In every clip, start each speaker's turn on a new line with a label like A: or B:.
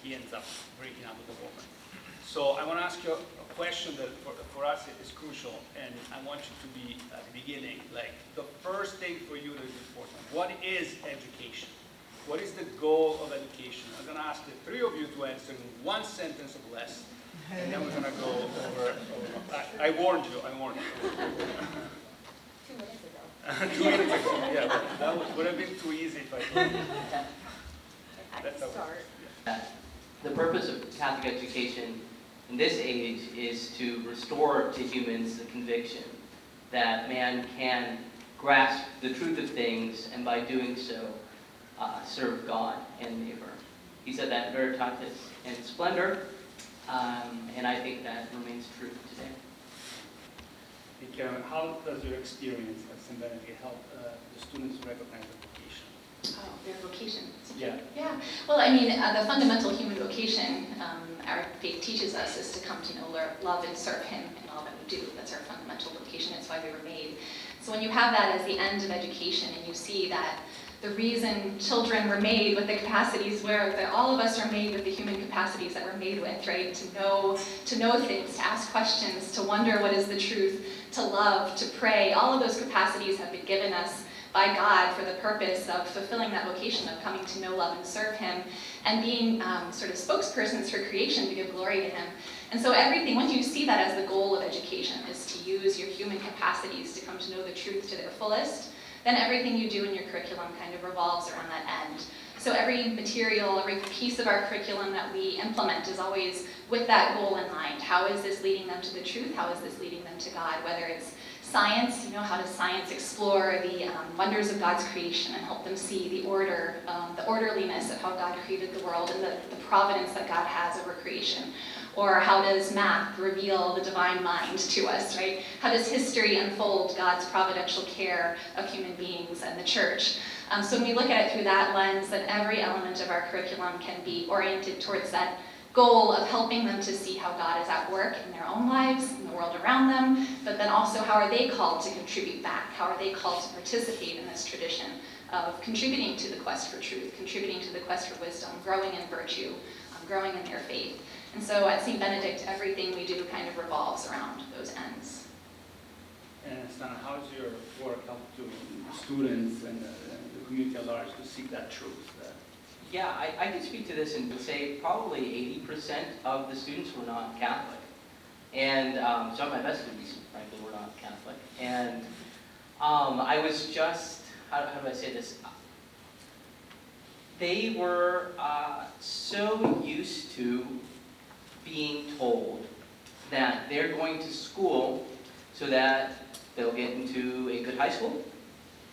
A: he ends up breaking up with the woman. So I want to ask you a question that for us is crucial, and I want you to be at the beginning, like the first thing for you that is important. What is education? What is the goal of education? I'm going to ask the three of you to answer in one sentence or less, and then we're going to go over. I warned you.
B: 2 minutes ago.
A: 2 minutes ago. Yeah, but that would have been too easy if I told you.
B: I can start.
C: The purpose of Catholic education in this age is to restore to humans the conviction that man can grasp the truth of things, and by doing so, serve God and neighbor. He said that in Veritatis and Splendor, and I think that remains true today.
A: Karen, how does your experience at St. Benedict help the students recognize their vocation?
D: Oh, their vocation.
A: Yeah.
D: Yeah. Well, I mean, the fundamental human vocation our faith teaches us is to come to know, love, and serve Him in all that we do. That's our fundamental vocation. It's why we were made. So when you have that as the end of education, and you see that the reason children were made with the capacities where that all of us are made with the human capacities that we're made with, right? To know things, to ask questions, to wonder what is the truth, to love, to pray. All of those capacities have been given us by God for the purpose of fulfilling that vocation of coming to know, love, and serve Him, and being sort of spokespersons for creation to give glory to Him. And so everything, once you see that as the goal of education, is to use your human capacities to come to know the truth to their fullest, then everything you do in your curriculum kind of revolves around that end. So every material, every piece of our curriculum that we implement is always with that goal in mind. How is this leading them to the truth? How is this leading them to God? Whether it's science, how does science explore the wonders of God's creation and help them see the order, the orderliness of how God created the world and the providence that God has over creation? Or how does math reveal the divine mind to us, right? How does history unfold God's providential care of human beings and the church? So when we look at it through that lens, then every element of our curriculum can be oriented towards that goal of helping them to see how God is at work in their own lives, in the world around them, but then also how are they called to contribute back? How are they called to participate in this tradition of contributing to the quest for truth, contributing to the quest for wisdom, growing in virtue, growing in their faith. And so at St. Benedict, everything we do kind of revolves around those ends.
A: And Sana, how does your work help to students and the community at large to seek that truth?
C: Yeah, I can speak to this and say probably 80% of the students were not Catholic. And some of my best students, frankly, were not Catholic. And I was just, how do I say this? They were so used to being told that they're going to school so that they'll get into a good high school,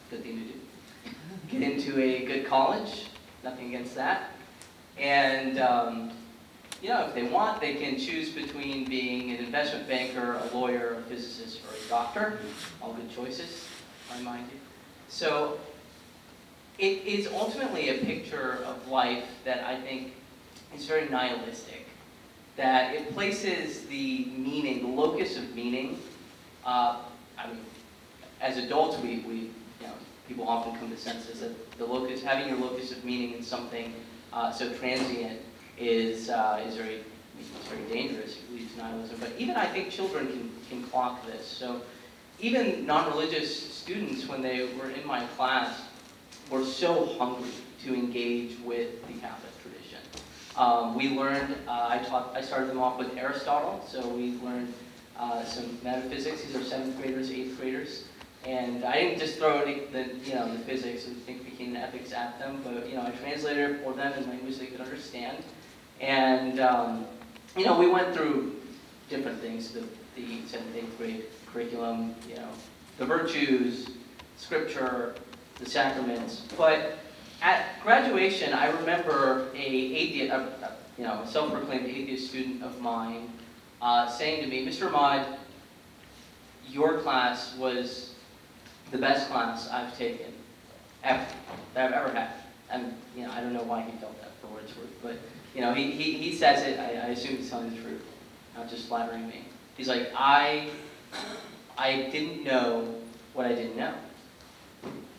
C: good thing to do, get into a good college, nothing against that, and if they want, they can choose between being an investment banker, a lawyer, a physicist, or a doctor, all good choices, I mind you. So it is ultimately a picture of life that I think is very nihilistic, that it places the meaning, the locus of meaning. As adults, we people often come to senses that the locus, having your locus of meaning in something so transient is very dangerous. It leads to nihilism. But even I think children can clock this. So even non-religious students, when they were in my class, were so hungry to engage with the Catholic tradition. We learned, I started them off with Aristotle, so we learned some metaphysics. These are 7th graders, 8th graders. And I didn't just throw the physics and became the ethics at them, but I translated it for them in language they could understand. And we went through different things, the 7th, 8th grade curriculum, the virtues, scripture, the sacraments. But at graduation, I remember a self-proclaimed atheist student of mine saying to me, "Mr. Ahmad, your class was the best class I've taken ever, that I've ever had." And I don't know why he felt that for what it's worth, but he says it. I assume he's telling the truth, not just flattering me. He's like, I didn't know what I didn't know,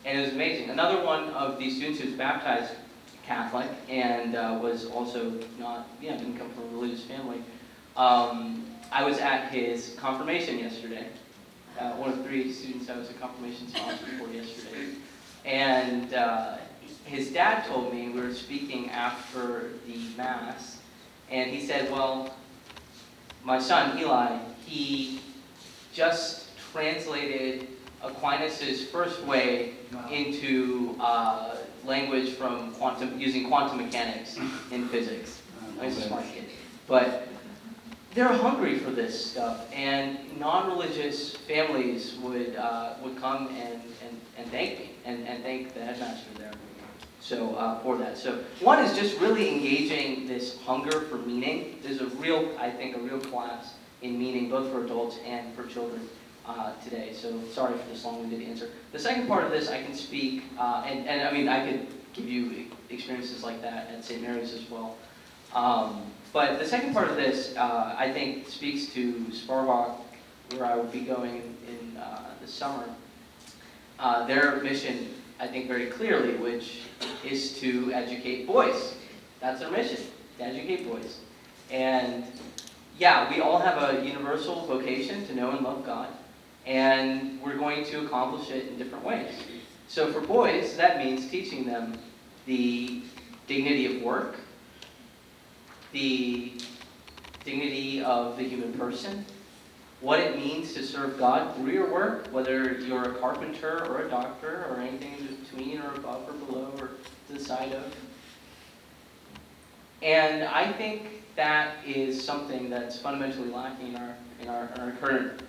C: and it was amazing. Another one of these students who was baptized Catholic and was also didn't come from a religious family. I was at his confirmation yesterday. One of 3 students I was a confirmation sponsor for yesterday. And his dad told me, we were speaking after the Mass, and he said, well, my son, Eli, he just translated Aquinas' first way into language from using quantum mechanics in physics. He's a smart kid. But they're hungry for this stuff, and non-religious families would come and thank me and thank the headmaster there. So for that. So one is just really engaging this hunger for meaning. There's a real class in meaning, both for adults and for children today. So sorry for this long-winded answer. The second part of this, I can speak, and I mean, I could give you experiences like that at St. Mary's as well. But the second part of this, I think, speaks to Sparwalk, where I will be going in the summer. Their mission, I think very clearly, which is to educate boys. That's their mission, to educate boys. And yeah, we all have a universal vocation to know and love God, and we're going to accomplish it in different ways. So for boys, that means teaching them the dignity of work, the dignity of the human person, what it means to serve God through your work, whether you're a carpenter or a doctor or anything in between or above or below or to the side of. And I think that is something that's fundamentally lacking in our current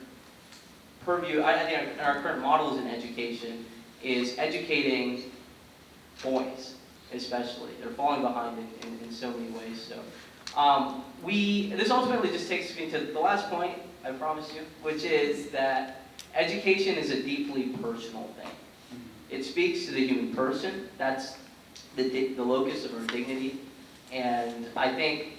C: purview. I think our current models in education is educating boys, especially. They're falling behind in so many ways. So this ultimately just takes me to the last point, I promise you, which is that education is a deeply personal thing. It speaks to the human person. That's the locus of our dignity. And I think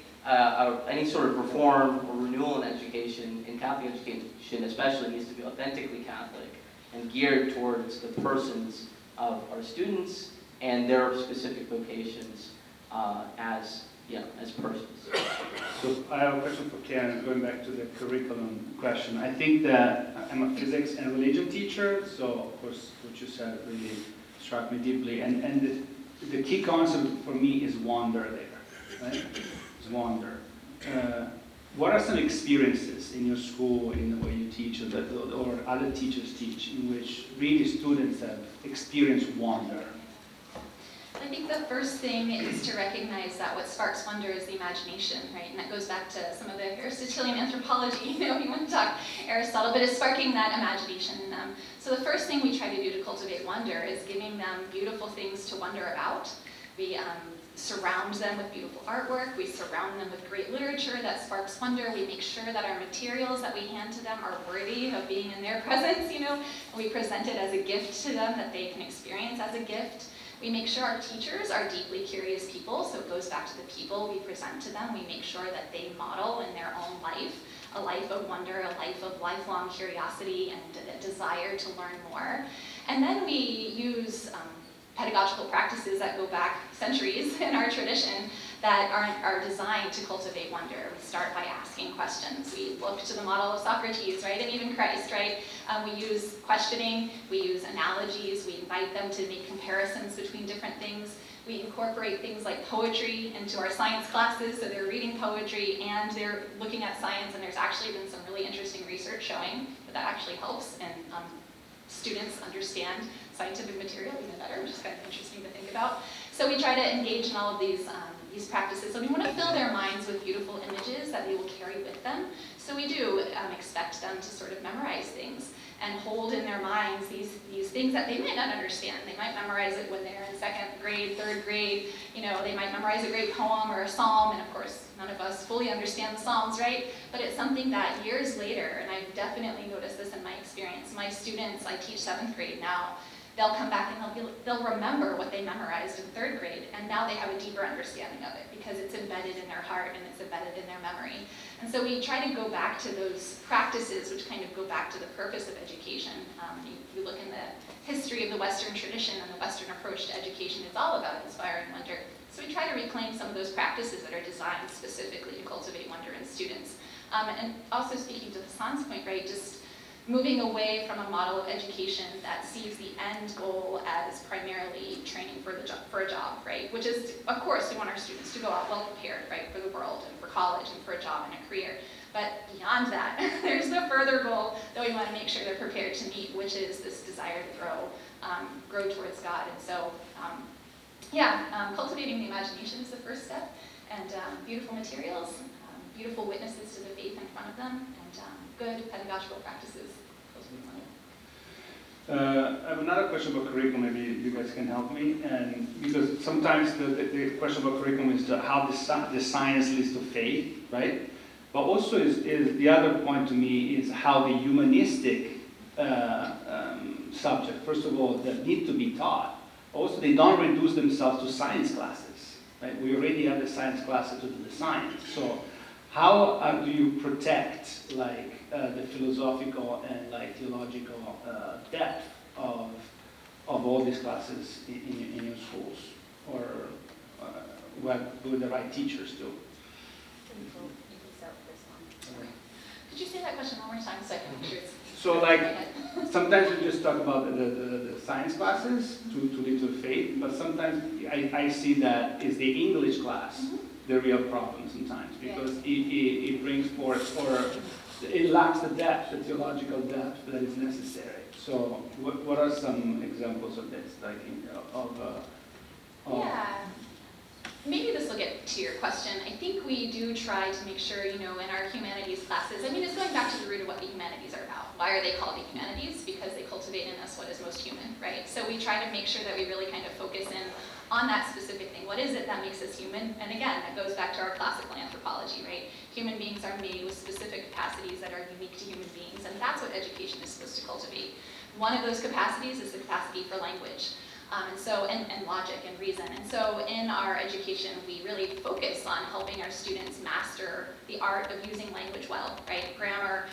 C: any sort of reform or renewal in education, in Catholic education especially, needs to be authentically Catholic and geared towards the persons of our students and their specific vocations as persons.
A: So I have a question for Karen, going back to the curriculum question. I think that I'm a physics and religion teacher, so of course what you said really struck me deeply. And the key concept for me is wonder there, right? It's wonder. What are some experiences in your school, in the way you teach, or other teachers teach, in which really students have experienced wonder?
D: I think the first thing is to recognize that what sparks wonder is the imagination, right? And that goes back to some of the Aristotelian anthropology, you want to talk Aristotle, but it's sparking that imagination in them. So the first thing we try to do to cultivate wonder is giving them beautiful things to wonder about. We surround them with beautiful artwork. We surround them with great literature that sparks wonder. We make sure that our materials that we hand to them are worthy of being in their presence, and we present it as a gift to them that they can experience as a gift. We make sure our teachers are deeply curious people, so it goes back to the people we present to them. We make sure that they model in their own life a life of wonder, a life of lifelong curiosity and a desire to learn more. And then we use pedagogical practices that go back centuries in our tradition that are designed to cultivate wonder. We start by asking questions. We look to the model of Socrates, right, and even Christ, right? We use questioning, we use analogies, we invite them to make comparisons between different things. We incorporate things like poetry into our science classes, so they're reading poetry and they're looking at science, and there's actually been some really interesting research showing that actually helps and students understand scientific material even better, which is kind of interesting to think about. So we try to engage in all of these practices. So we want to fill their minds with beautiful images that they will carry with them. So we do expect them to sort of memorize things and hold in their minds these things that they might not understand. They might memorize it when they're in second grade, third grade. They might memorize a great poem or a psalm, and of course, none of us fully understand the Psalms, right? But it's something that years later, and I've definitely noticed this in my experience, my students, I teach 7th grade now, they'll come back and they'll remember what they memorized in 3rd grade, and now they have a deeper understanding of it because it's embedded in their heart and it's embedded in their memory. And so we try to go back to those practices which kind of go back to the purpose of education. You look in the history of the Western tradition and the Western approach to education, it's all about inspiring wonder. So we try to reclaim some of those practices that are designed specifically to cultivate wonder in students. And also speaking to Hassan's point, right, just moving away from a model of education that sees the end goal as primarily training for a job, right? Which is, of course, we want our students to go out well prepared, right, for the world and for college and for a job and a career. But beyond that, there's the further goal that we want to make sure they're prepared to meet, which is this desire to grow towards God. And so, cultivating the imagination is the first step, and beautiful materials, beautiful witnesses to the faith in front of them, and good pedagogical practices. Those would be one.
A: I have another question about curriculum, maybe you guys can help me. And because sometimes the question about curriculum is how the science leads to faith, right? But also is the other point to me is how the humanistic subject, first of all, that need to be taught. Also, they don't reduce themselves to science classes, right? We already have the science classes to do the science. So how do you protect the philosophical and theological depth of all these classes in your schools, or what do the right teachers do?
B: You can start with this one.
D: Could you say that question one more time so I can make sure it's...
A: So sometimes we just talk about the science classes to lead to faith, but sometimes I see that is the English class the real problem sometimes, because it brings forth, or it lacks the depth, the theological depth that is necessary. So what are some examples of this,
D: Maybe this will get to your question. I think we do try to make sure, in our humanities classes, it's going back to the root of what the humanities are about. Why are they called the humanities? Because they cultivate in us what is most human, right? So we try to make sure that we really kind of focus in on that specific thing. What is it that makes us human? And again, that goes back to our classical anthropology, right? Human beings are made with specific capacities that are unique to human beings, and that's what education is supposed to cultivate. One of those capacities is the capacity for language. And logic and reason. And so in our education, we really focus on helping our students master the art of using language well, right? Grammar,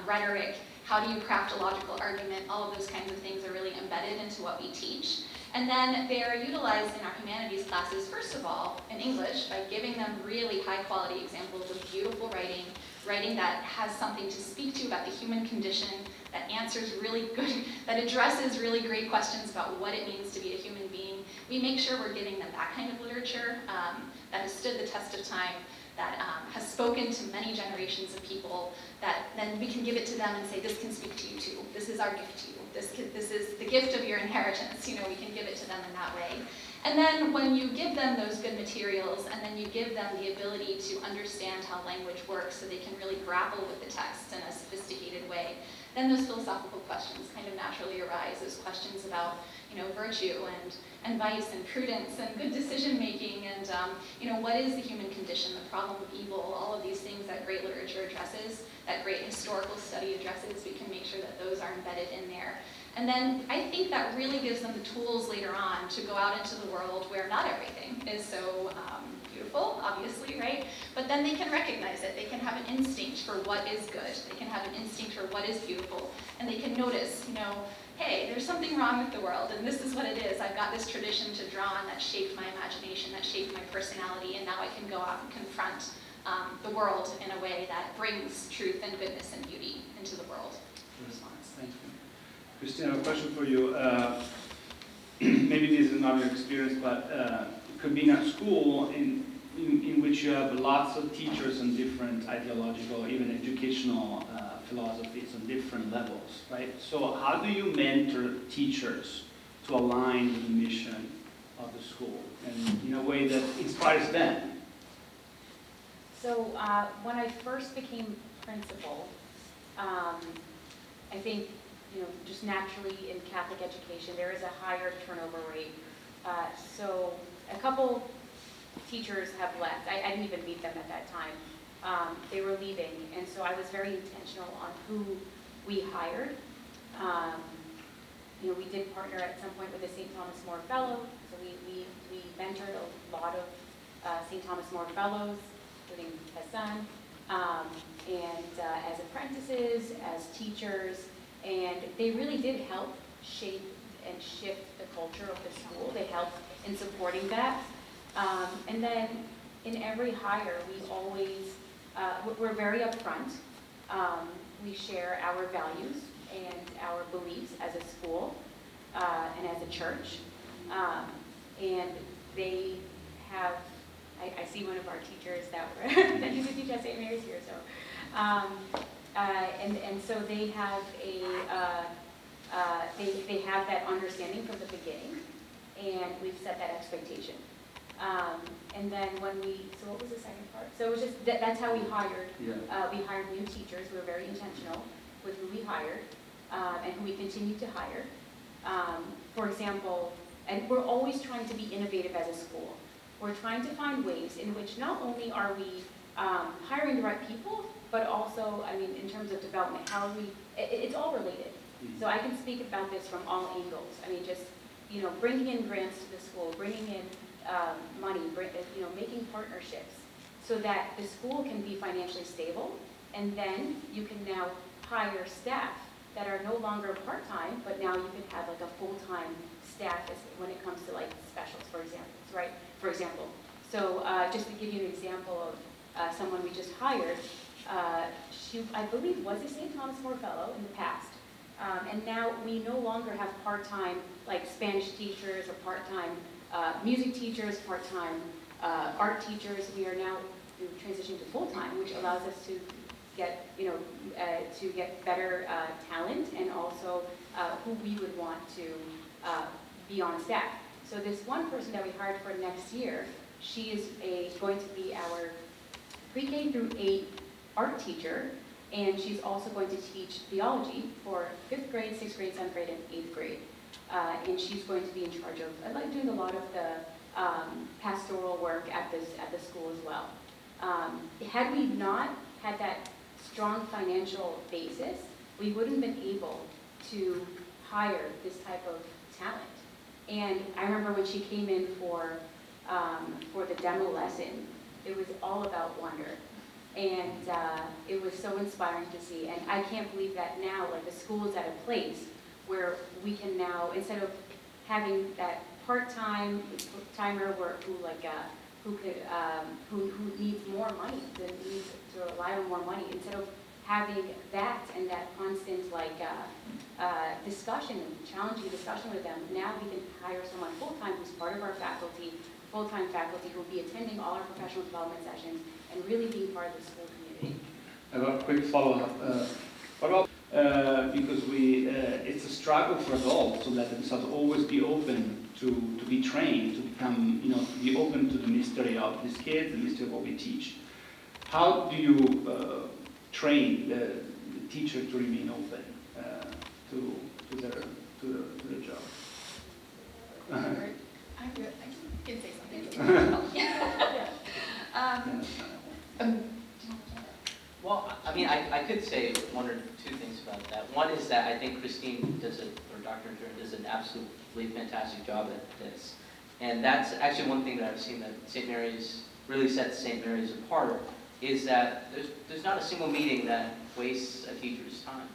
D: rhetoric, how do you craft a logical argument, all of those kinds of things are really embedded into what we teach. And then they are utilized in our humanities classes, first of all, in English, by giving them really high quality examples of beautiful writing that has something to speak to about the human condition, that answers really good, that addresses really great questions about what it means to be a human being. We make sure we're giving them that kind of literature that has stood the test of time, that has spoken to many generations of people, that then we can give it to them and say, this can speak to you too. This is our gift to you. This is the gift of your inheritance. We can give it to them in that way. And then when you give them those good materials, and then you give them the ability to understand how language works so they can really grapple with the text in a sophisticated way, then those philosophical questions kind of naturally arise. Those questions about, virtue and vice and prudence and good decision making and, what is the human condition, the problem of evil, all of these things that great literature addresses, that great historical study addresses. We can make sure that those are embedded in there. And then I think that really gives them the tools later on to go out into the world where not everything is so beautiful, obviously, right? But then they can recognize it. They can have an instinct for what is good. They can have an instinct for what is beautiful. And they can notice, hey, there's something wrong with the world, and this is what it is. I've got this tradition to draw on that shaped my imagination, that shaped my personality, and now I can go out and confront the world in a way that brings truth and goodness and beauty into the world.
A: Thank you. Christina, a question for you. Maybe this is not your experience, but it could be in a school in which you have lots of teachers on different ideological, even educational philosophies on different levels, right? So how do you mentor teachers to align with the mission of the school and in a way that inspires them?
B: So when I first became principal, I think, just naturally in Catholic education, there is a higher turnover rate. So a couple teachers have left. I didn't even meet them at that time. They were leaving, and so I was very intentional on who we hired. We did partner at some point with the St. Thomas More Fellow, so we mentored a lot of St. Thomas More Fellows, including Hassan, as apprentices, as teachers, and they really did help shape and shift the culture of the school. They helped in supporting that. And then in every hire, we always, we're very upfront. We share our values and our beliefs as a school and as a church. And they have, I see one of our teachers that used to teach at St. Mary's here, so. And so they have they have that understanding from the beginning, and we've set that expectation. And then so what was the second part? So it was just, that's how we hired.
E: Yeah.
B: We hired new teachers. We were very intentional with who we hired and who we continue to hire. For example, and we're always trying to be innovative as a school. We're trying to find ways in which not only are we hiring the right people, but also, in terms of development, how are we, it's all related. So I can speak about this from all angles. Just, bringing in grants to the school, bringing in money, making partnerships so that the school can be financially stable, and then you can now hire staff that are no longer part-time, but now you can have like a full-time staff when it comes to like specials, for example, right? For example, so just to give you an example of someone we just hired, she, I believe, was a St. Thomas More Fellow in the past. And now we no longer have part-time like Spanish teachers or part-time music teachers, part-time art teachers. We are now transitioning to full-time, which allows us to get, to get better talent and also who we would want to be on staff. So this one person that we hired for next year, she is going to be our pre-K through 8 art teacher, and she's also going to teach theology for 5th grade, 6th grade, 7th grade, and 8th grade. And she's going to be in charge of doing a lot of the pastoral work at the school as well. Had we not had that strong financial basis, we wouldn't have been able to hire this type of talent. And I remember when she came in for the demo lesson, it was all about wonder. And it was so inspiring to see. And I can't believe that now, like, the school is at a place where we can now, instead of having that part-timer who needs more money, that needs to rely on more money, instead of having that and that constant discussion and challenging discussion with them, now we can hire someone full-time who's part of our faculty, full-time faculty who will be attending all our professional development sessions and really being part of the school community.
E: I have a quick follow-up. What about, because it's a struggle for adults to let themselves always be open to be trained, to become, to be open to the mystery of these kids, the mystery of what we teach. How do you train the teacher to remain open to their job?
D: I can say something.
C: Well, I could say one or two things about that. One is that I think Christine or Dr. Jordan does an absolutely fantastic job at this. And that's actually one thing that I've seen that St. Mary's really sets St. Mary's apart, is that there's not a single meeting that wastes a teacher's time.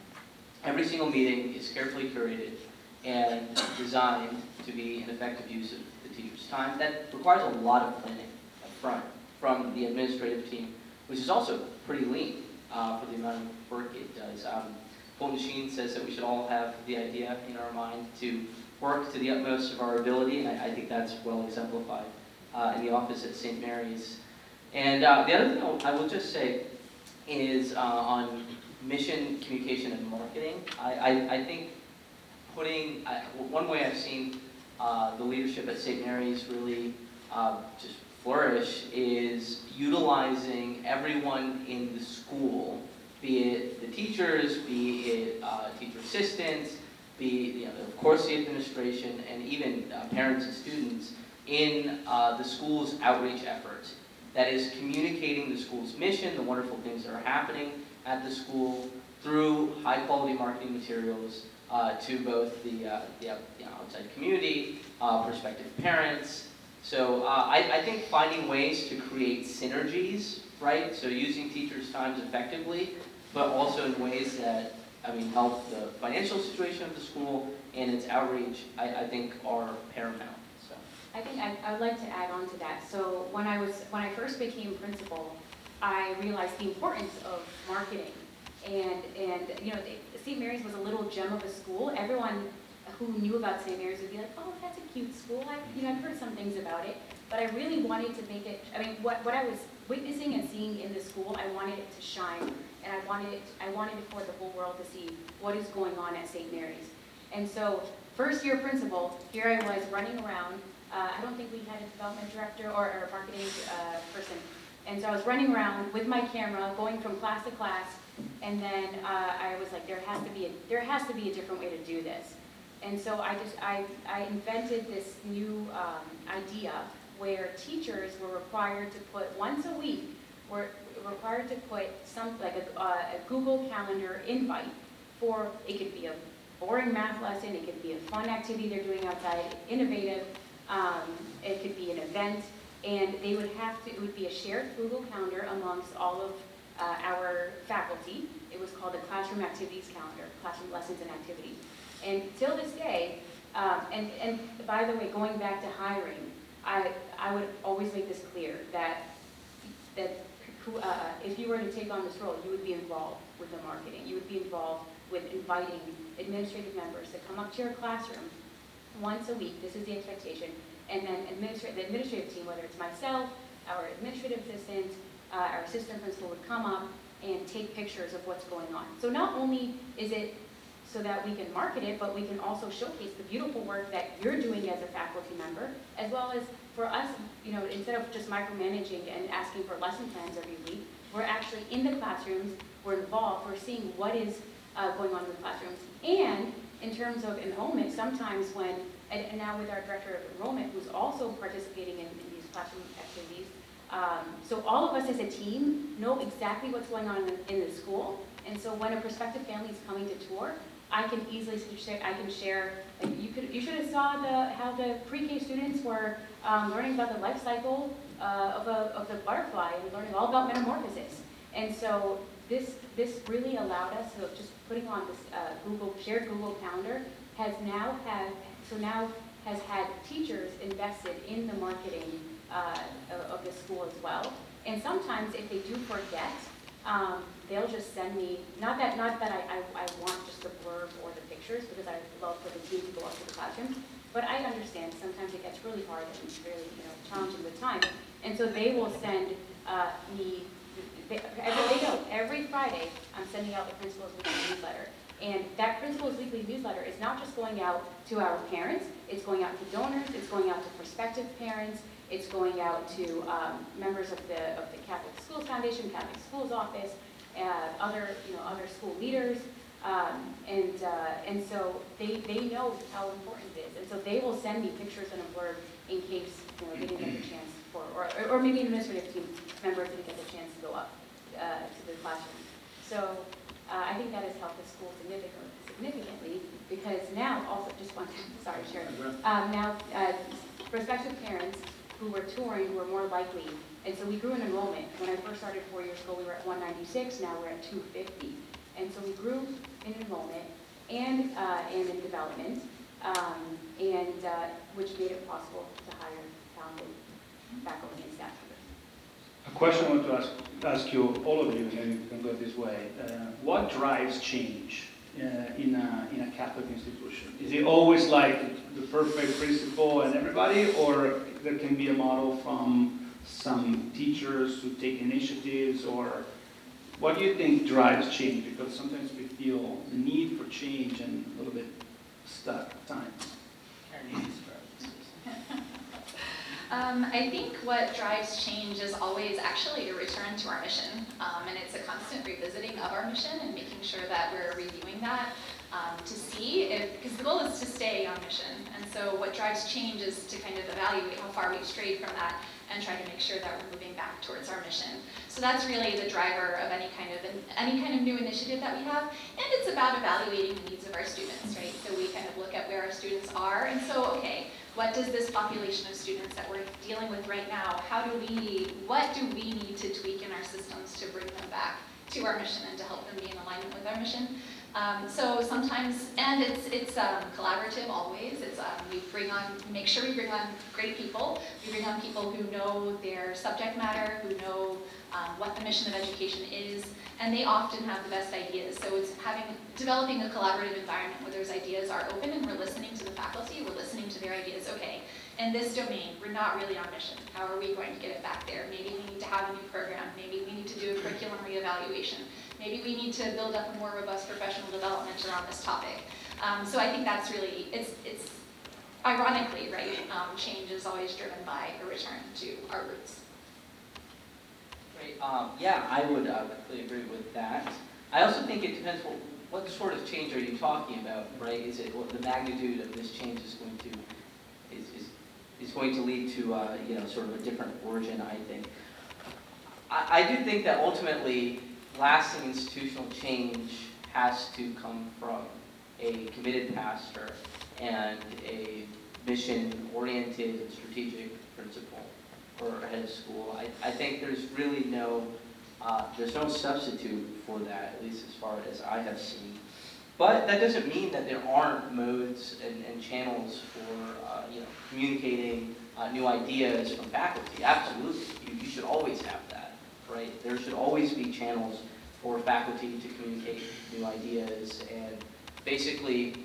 C: Every single meeting is carefully curated and designed to be an effective use of the teacher's time. That requires a lot of planning up front from the administrative team, which is also pretty lean for the amount of work it does. Fulton Sheen says that we should all have the idea in our mind to work to the utmost of our ability, and I think that's well exemplified in the office at St. Mary's. And the other thing I will just say is on mission, communication, and marketing. I think one way I've seen the leadership at St. Mary's really just flourish is utilizing everyone in the school, be it the teachers, be it teacher assistants, be of course the administration, and even parents and students in the school's outreach efforts. That is communicating the school's mission, the wonderful things that are happening at the school through high quality marketing materials, to both the outside community, prospective parents. So I think finding ways to create synergies, right? So using teachers' times effectively, but also in ways that, help the financial situation of the school and its outreach, I think are paramount. So.
B: I think I'd like to add on to that. So when I first became principal, I realized the importance of marketing. And St. Mary's was a little gem of a school. Everyone who knew about St. Mary's would be like, oh, that's a cute school. I've heard some things about it. But I really wanted to make it, what I was witnessing and seeing in the school, I wanted it to shine. And I wanted it for the whole world to see what is going on at St. Mary's. And so, first year principal, here I was running around. I don't think we had a development director or a marketing person. And so I was running around with my camera, going from class to class, and then I was like, there has to be a different way to do this. And so I invented this new idea where teachers were required to put once a week, were required to put a Google Calendar invite for, it could be a boring math lesson, it could be a fun activity they're doing outside, innovative, it could be an event, and it would be a shared Google Calendar amongst all of our faculty. It was called the Classroom Activities Calendar, Classroom Lessons and Activities. And till this day, and by the way, going back to hiring, I would always make this clear that if you were to take on this role, you would be involved with the marketing. You would be involved with inviting administrative members to come up to your classroom once a week. This is the expectation. And then the administrative team, whether it's myself, our administrative assistant, our assistant principal would come up and take pictures of what's going on. So not only is it so that we can market it, but we can also showcase the beautiful work that you're doing as a faculty member, as well as for us, instead of just micromanaging and asking for lesson plans every week, we're actually in the classrooms, we're involved, we're seeing what is going on in the classrooms. And in terms of enrollment, sometimes and now with our director of enrollment, who's also participating in these classroom activities, so all of us as a team know exactly what's going on in the school. And so when a prospective family is coming to tour, I can easily share, you should have saw how the pre-K students were learning about the life cycle of the butterfly and learning all about metamorphosis. And so this really allowed us, so just putting on this shared Google Calendar now has had teachers invested in the marketing of the school as well. And sometimes if they do forget, they'll just send me, not that I want just the blurb or the pictures, because I love for the team to go up to the classroom, but I understand sometimes it gets really hard and really challenging with time. And so they will send me, every Friday I'm sending out the Principal's Weekly newsletter. And that Principal's Weekly newsletter is not just going out to our parents, it's going out to donors, it's going out to prospective parents, it's going out to members of the Catholic Schools Foundation, Catholic Schools Office, other school leaders, and so they know how important it is, and so they will send me pictures and a blurb in case they didn't get the chance or maybe an administrative team member didn't get the chance to go up to the classroom. So I think that has helped the school significantly because now also sorry Sharon, now prospective parents who were touring were more likely, and so we grew in enrollment. When I first started 4 years ago, we were at 196, now we're at 250. And so we grew in enrollment and in development, which made it possible to hire talented faculty and staff members.
E: A question I want to ask you, all of you, and you can go this way. What drives change in a Catholic institution? Is it always like the perfect principal and everybody, or there can be a model from some teachers who take initiatives, or what do you think drives change? Because sometimes we feel the need for change and a little bit stuck at times.
D: I think what drives change is always actually a return to our mission, and it's a constant revisiting of our mission and making sure that we're reviewing that to see if, because the goal is to stay on mission, and so what drives change is to kind of evaluate how far we've strayed from that and try to make sure that we're moving back towards our mission. So that's really the driver of any kind of new initiative that we have. And it's about evaluating the needs of our students, right? So we kind of look at where our students are, and so, okay, what does this population of students that we're dealing with right now, what do we need to tweak in our systems to bring them back to our mission and to help them be in alignment with our mission? So sometimes, and it's collaborative always. It's we make sure we bring on great people. We bring on people who know their subject matter, who know what the mission of education is, and they often have the best ideas. So it's developing a collaborative environment where those ideas are open and we're listening to the faculty, we're listening to their ideas. Okay, in this domain, we're not really on mission. How are we going to get it back there? Maybe we need to have a new program. Maybe we need to do a curriculum reevaluation. Maybe we need to build up a more robust professional development around this topic. So I think that's really, it's ironically, right, change is always driven by a return to our roots.
C: Great. Yeah, I would completely agree with that. I also think it depends what sort of change are you talking about, right? Is it what the magnitude of this change is going to lead to sort of a different origin, I think. I do think that ultimately lasting institutional change has to come from a committed pastor and a mission-oriented and strategic principal or head of school. I think there's really no substitute for that, at least as far as I have seen. But that doesn't mean that there aren't modes and channels for communicating new ideas from faculty. Absolutely, you should always have that, right? There should always be channels for faculty to communicate new ideas, and basically,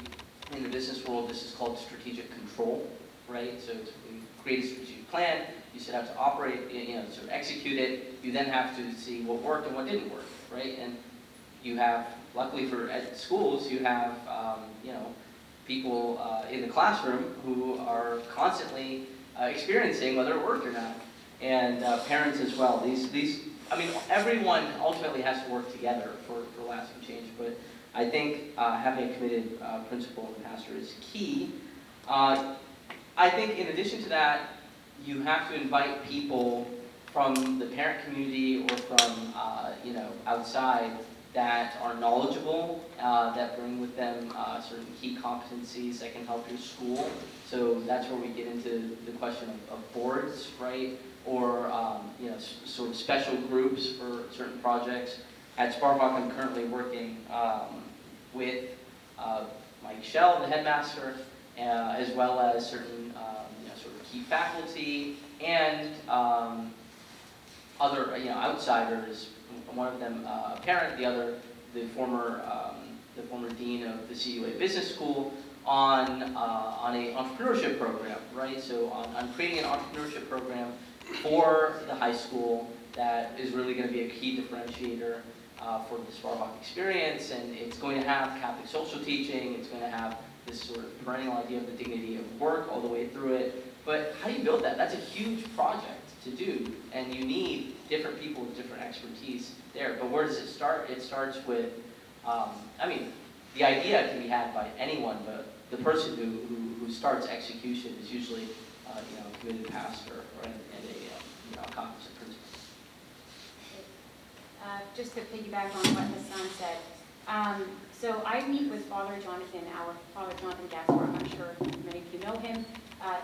C: in the business world, this is called strategic control, right? So to create a strategic plan, you set out to operate, sort of execute it. You then have to see what worked and what didn't work, right? And you have, luckily for schools, you have, people in the classroom who are constantly experiencing whether it worked or not, and parents as well. Everyone ultimately has to work together for lasting change, but I think having a committed principal and pastor is key. I think in addition to that, you have to invite people from the parent community or from outside that are knowledgeable, that bring with them certain key competencies that can help your school. So that's where we get into the question of boards, right? Or sort of special groups for certain projects. At Sparhawk, I'm currently working with Mike Shell, the headmaster, as well as certain sort of key faculty and other outsiders. One of them a parent, the other the former dean of the CUA Business School on an entrepreneurship program, right? So on creating an entrepreneurship program for the high school that is really going to be a key differentiator for the Sparhawk experience, and it's going to have Catholic social teaching. It's going to have this sort of perennial idea of the dignity of work all the way through it. But how do you build that? That's a huge project to do, and you need different people with different expertise there. But where does it start? It starts with, the idea can be had by anyone, but the person who starts execution is usually a committed pastor and a cognizant principal.
B: Just to piggyback on what Hassan said, so I meet with Father Jonathan Gaspar. I'm sure many of you know him.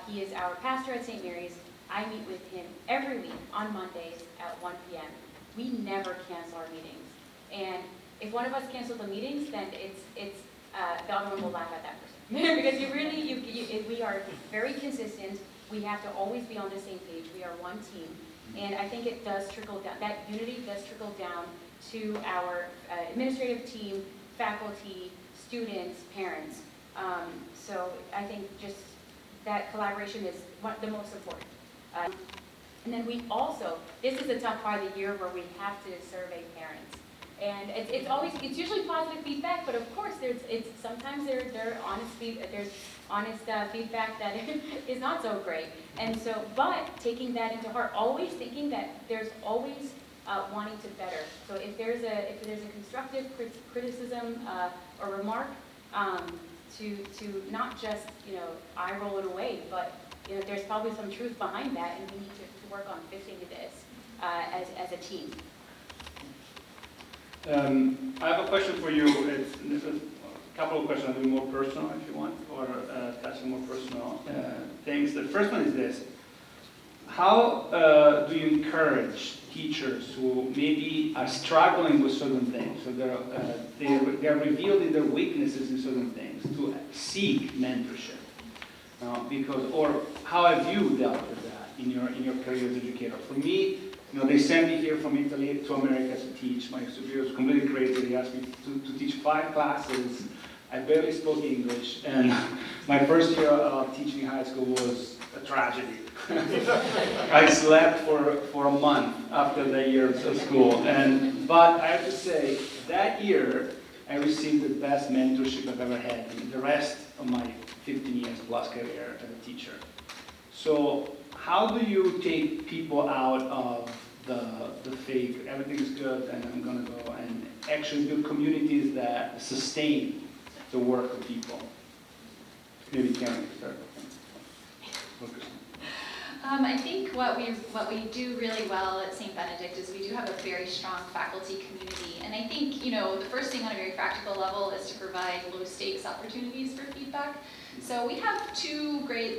B: He is our pastor at St. Mary's. I meet with him every week on Mondays at 1 p.m. We never cancel our meetings. And if one of us cancels the meetings, then it's the other one will laugh at that person. Because we are very consistent. We have to always be on the same page. We are one team. And I think it does trickle down, that unity does trickle down to our administrative team, faculty, students, parents. So I think just that collaboration is the most important. And then we also, this is a tough part of the year where we have to survey parents. And it's usually positive feedback, but of course sometimes there's honest feedback that is not so great. And so, but taking that into heart, always thinking that there's always wanting to better. So if there's a constructive criticism or remark, to not just eye roll it away, but there's probably some truth behind that, and we need to work on fixing this as a team.
E: I have a question for you. It's a couple of questions, maybe more personal if you want, or touch on more personal things. The first one is this. How do you encourage teachers who maybe are struggling with certain things, so they're revealing their weaknesses in certain things, to seek mentorship? Because, or how have you dealt with that in your career as educator? For me, they sent me here from Italy to America to teach. My superior was completely crazy. They asked me to teach 5 classes. I barely spoke English, and my first year of teaching high school was a tragedy. I slept for a month after that year of school, but I have to say, that year I received the best mentorship I've ever had in the rest of my 15 years plus career as a teacher. So how do you take people out of the fake, everything's good and I'm going to go, and actually build communities that sustain the work of people? Maybe Karen can start. Focus.
D: I think what we do really well at St. Benedict is we do have a very strong faculty community. And I think, the first thing on a very practical level is to provide low stakes opportunities for feedback. So we have 2 great,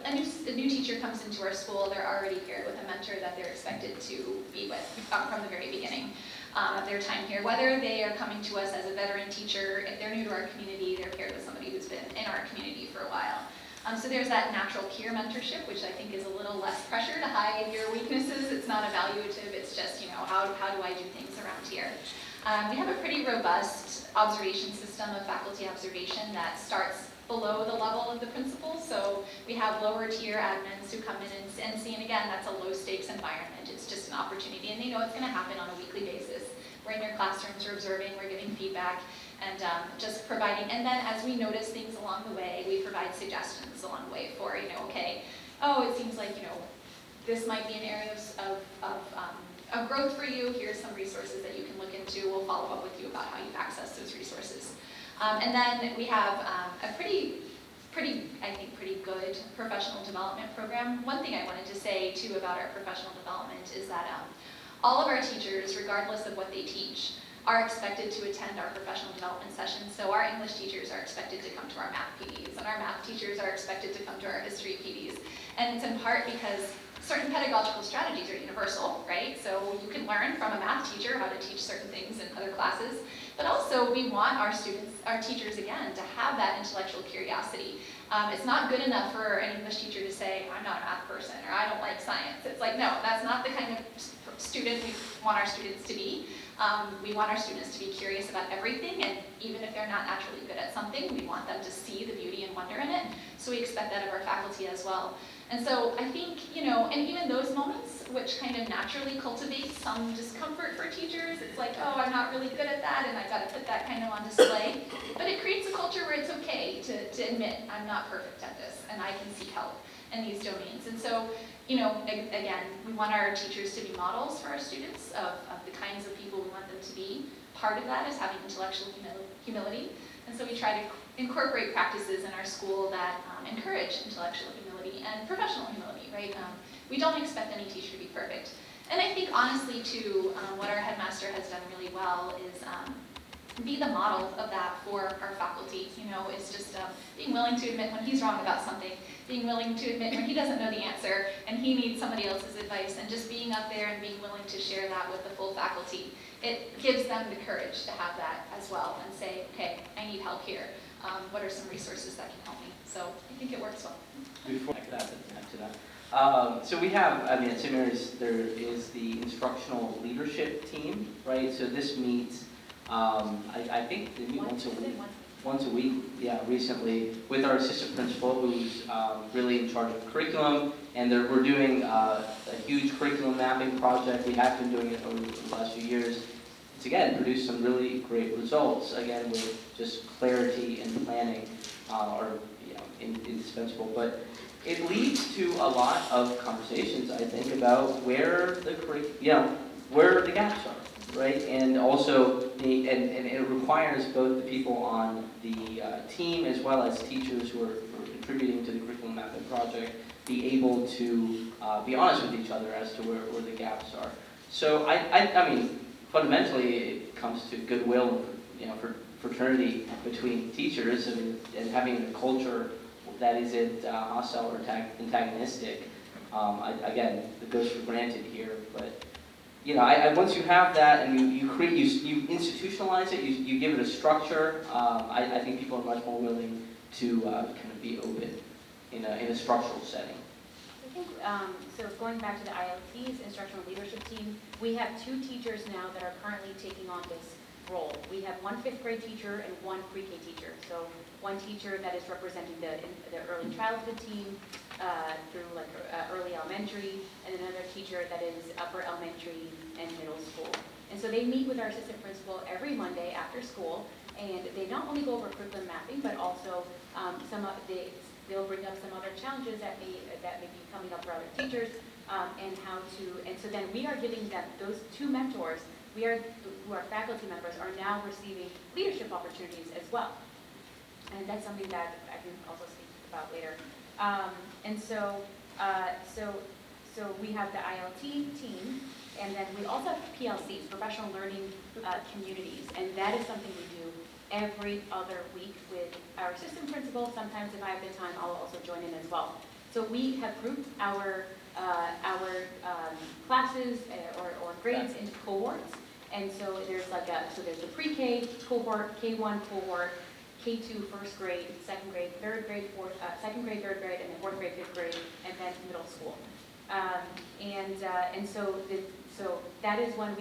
D: a new teacher comes into our school, they're already paired with a mentor that they're expected to be with from the very beginning of their time here. Whether they are coming to us as a veteran teacher, if they're new to our community, they're paired with somebody who's been in our community for a while. So there's that natural peer mentorship, which I think is a little less pressure to hide your weaknesses. It's not evaluative, it's just, how do I do things around here? We have a pretty robust observation system of faculty observation that starts below the level of the principal. So we have lower tier admins who come in and see, and again, that's a low stakes environment. It's just an opportunity, and they know it's going to happen on a weekly basis. We're in your classrooms, we're observing, we're giving feedback, and just providing, and then as we notice things along the way, we provide suggestions along the way for, okay, it seems like, this might be an area of growth for you. Here's some resources that you can look into. We'll follow up with you about how you access those resources. And then we have a pretty good professional development program. One thing I wanted to say too about our professional development is that all of our teachers, regardless of what they teach, are expected to attend our professional development sessions. So our English teachers are expected to come to our math PDs, and our math teachers are expected to come to our history PDs. And it's in part because certain pedagogical strategies are universal, right? So you can learn from a math teacher how to teach certain things in other classes, but also we want our students, our teachers again, to have that intellectual curiosity. It's not good enough for an English teacher to say, I'm not a math person, or I don't like science. It's like, no, that's not the kind of student we want our students to be. We want our students to be curious about everything, and even if they're not naturally good at something, we want them to see the beauty and wonder in it. So we expect that of our faculty as well. And so I think, and even those moments, which kind of naturally cultivate some discomfort for teachers, it's like, oh, I'm not really good at that, and I've got to put that kind of on display. But it creates a culture where it's okay to admit, I'm not perfect at this, and I can seek help in these domains. And so, again, we want our teachers to be models for our students of the kinds of people we want them to be. Part of that is having intellectual humility. And so we try to incorporate practices in our school that encourage intellectual humility and professional humility, right? We don't expect any teacher to be perfect. And I think, honestly, too, what our headmaster has done really well is be the model of that for our faculty. Is just being willing to admit when he's wrong about something, being willing to admit when he doesn't know the answer and he needs somebody else's advice, and just being up there and being willing to share that with the full faculty. It gives them the courage to have that as well and say, okay, I need help here. What are some resources that can help me? So I think it works well.
C: Before I could add to that. So we have, at St. Mary's, there is the instructional leadership team, right? So this meets, I think they meet once a week. Once a week, yeah, recently, with our assistant principal, who's really in charge of curriculum, and we're doing a huge curriculum mapping project. We have been doing it over the last few years. It's, again, produced some really great results, again, with just clarity and planning are indispensable. But it leads to a lot of conversations, I think, about where the gaps are, right? And also, and it requires both the people on the team as well as teachers who are contributing to the curriculum mapping project be able to be honest with each other as to where the gaps are. So I mean, fundamentally, it comes to goodwill, for fraternity between teachers, and having a culture that isn't hostile or antagonistic. Again, it goes for granted here, but once you have that and you institutionalize it, you give it a structure. I think people are much more willing to kind of be open in a structural setting.
B: I think, so going back to the ILT's instructional leadership team, we have 2 teachers now that are currently taking on this role. We have 1 5th grade teacher and 1 pre-K teacher. So 1 teacher that is representing the early childhood team through like early elementary, and another teacher that is upper elementary and middle school. And so they meet with our assistant principal every Monday after school, and they not only go over curriculum mapping, but also they'll bring up some other challenges that may be coming up for other teachers, and so then we are giving them those 2 mentors. Who are faculty members are now receiving leadership opportunities as well, and that's something that I can also speak about later. And so we have the ILT team, and then we also have PLCs, professional learning communities, and that is something we do every other week with our assistant principal. Sometimes if I have the time, I'll also join in as well. So we have grouped our classes or grades into cohorts. And so there's there's the pre-K cohort, K1 cohort, K2 first grade, second grade, third grade, second grade, third grade, and then fourth grade, fifth grade, and then middle school. So that is when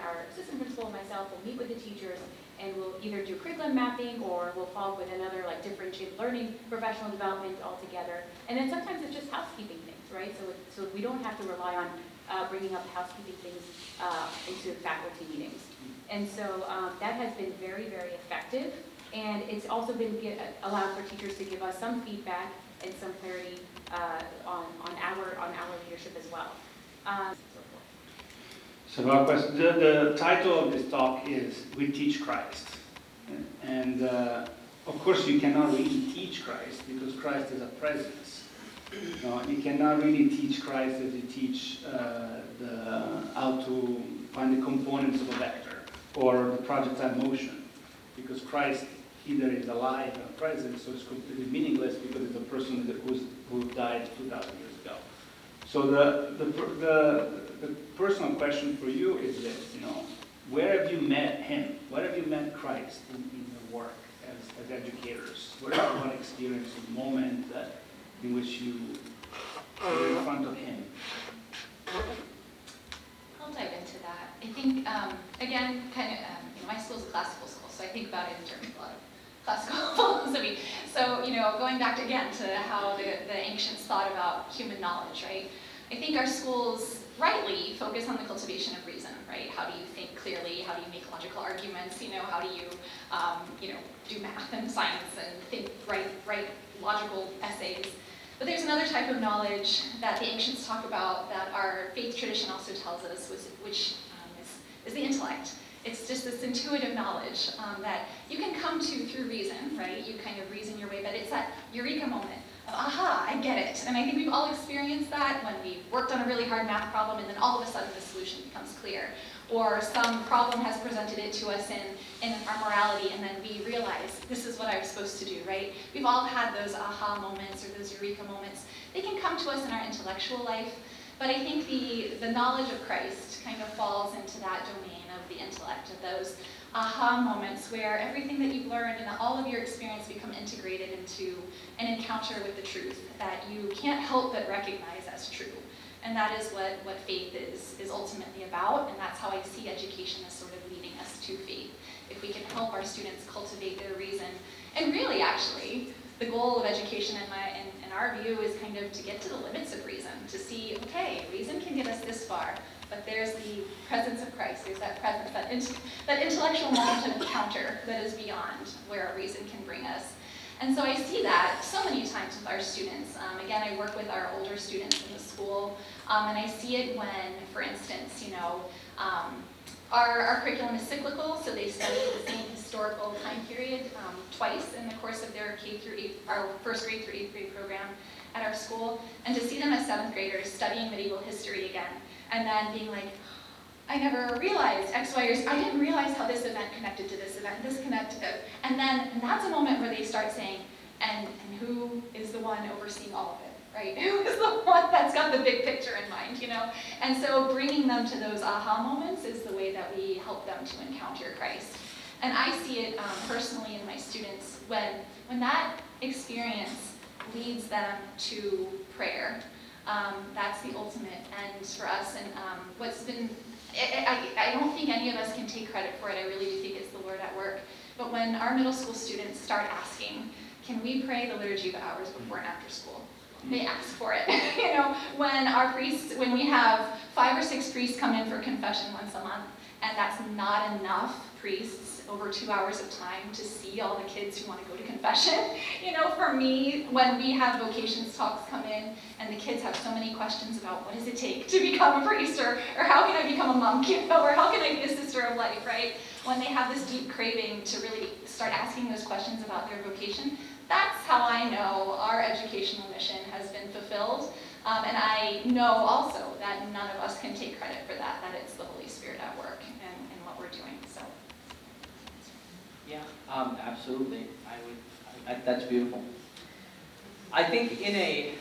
B: our assistant principal and myself will meet with the teachers, and we'll either do curriculum mapping, or we'll follow with another differentiated learning, professional development altogether. And then sometimes it's just housekeeping things, right? So we don't have to rely on bringing up housekeeping things into faculty meetings. And so that has been very, very effective. And it's also been allowed for teachers to give us some feedback and some clarity on our leadership as well.
E: So our question, the title of this talk is "We Teach Christ," and of course you cannot really teach Christ because Christ is a presence. You cannot really teach Christ as you teach how to find the components of a vector or the projectile motion, because Christ either is alive and present, so it's completely meaningless because it's a person who died 2,000 years ago. So the personal question for you is this: where have you met him? Where have you met Christ in your work as educators? Where have you experienced a moment in which you were in front of him?
D: I'll dive into that. I think, again, my school's a classical school, so I think about it in terms of a lot of classical philosophy. So, going back again to how the ancients thought about human knowledge, right? I think our schools rightly focus on the cultivation of reason, right? How do you think clearly? How do you make logical arguments? How do you, do math and science and write logical essays? But there's another type of knowledge that the ancients talk about that our faith tradition also tells us, which is the intellect. It's just this intuitive knowledge that you can come to through reason, right? You kind of reason your way, but it's that eureka moment of, aha, I get it. And I think we've all experienced that when we worked on a really hard math problem and then all of a sudden the solution becomes clear. Or some problem has presented it to us in our morality, and then we realize this is what I was supposed to do, right? We've all had those aha moments or those eureka moments. They can come to us in our intellectual life, but I think the knowledge of Christ kind of falls into that domain of the intellect, of those aha moments where everything that you've learned and all of your experience become integrated into an encounter with the truth that you can't help but recognize as true. And that is what faith is ultimately about, and that's how I see education as sort of leading us to faith. If we can help our students cultivate their reason, and really actually, the goal of education in our view is kind of to get to the limits of reason, to see, okay, reason can get us this far, but there's the presence of Christ, there's that presence, that intellectual moment of encounter that is beyond where our reason can bring us. And so I see that so many times with our students. Again, I work with our older students in the school, and I see it when, for instance, our curriculum is cyclical, so they study the same historical time period twice in the course of their K through 8, our first grade through 8th grade program at our school, and to see them as 7th graders studying medieval history again, and then being like, I never realized X, Y, or Z. I didn't realize how this event connected to this event, this connected to, and that's a moment where they start saying, and who is the one overseeing all of it? Right? Who is the one that's got the big picture in mind, you know? And so bringing them to those aha moments is the way that we help them to encounter Christ. And I see it personally in my students when that experience leads them to prayer. That's the ultimate end for us. And what's been, I don't think any of us can take credit for it. I really do think it's the Lord at work. But when our middle school students start asking, can we pray the liturgy of hours before and after school? They ask for it. You know, when we have 5 or 6 priests come in for confession once a month, and that's not enough priests over 2 hours of time to see all the kids who want to go to confession. You know, for me, when we have vocations talks come in, and the kids have so many questions about what does it take to become a priest, or how can I become a monk, you know, or how can I be a sister of life, right? When they have this deep craving to really start asking those questions about their vocation, that's how I know our educational mission has been fulfilled. And I know also that none of us can take credit for that it's the Holy Spirit at work in what we're doing. So.
C: Yeah, absolutely. That's beautiful. I think in a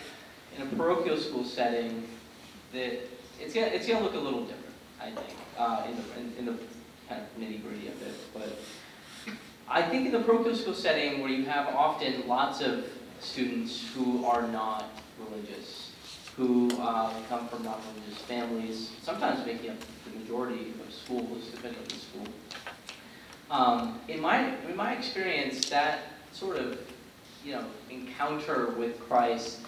C: parochial school setting, that it's gonna look a little different. I think in the kind of nitty gritty of it, but I think in the parochial school setting, where you have often lots of students who are not religious, who come from non-religious families, sometimes making up the majority of schools, depending on the school. In my experience, that sort of encounter with Christ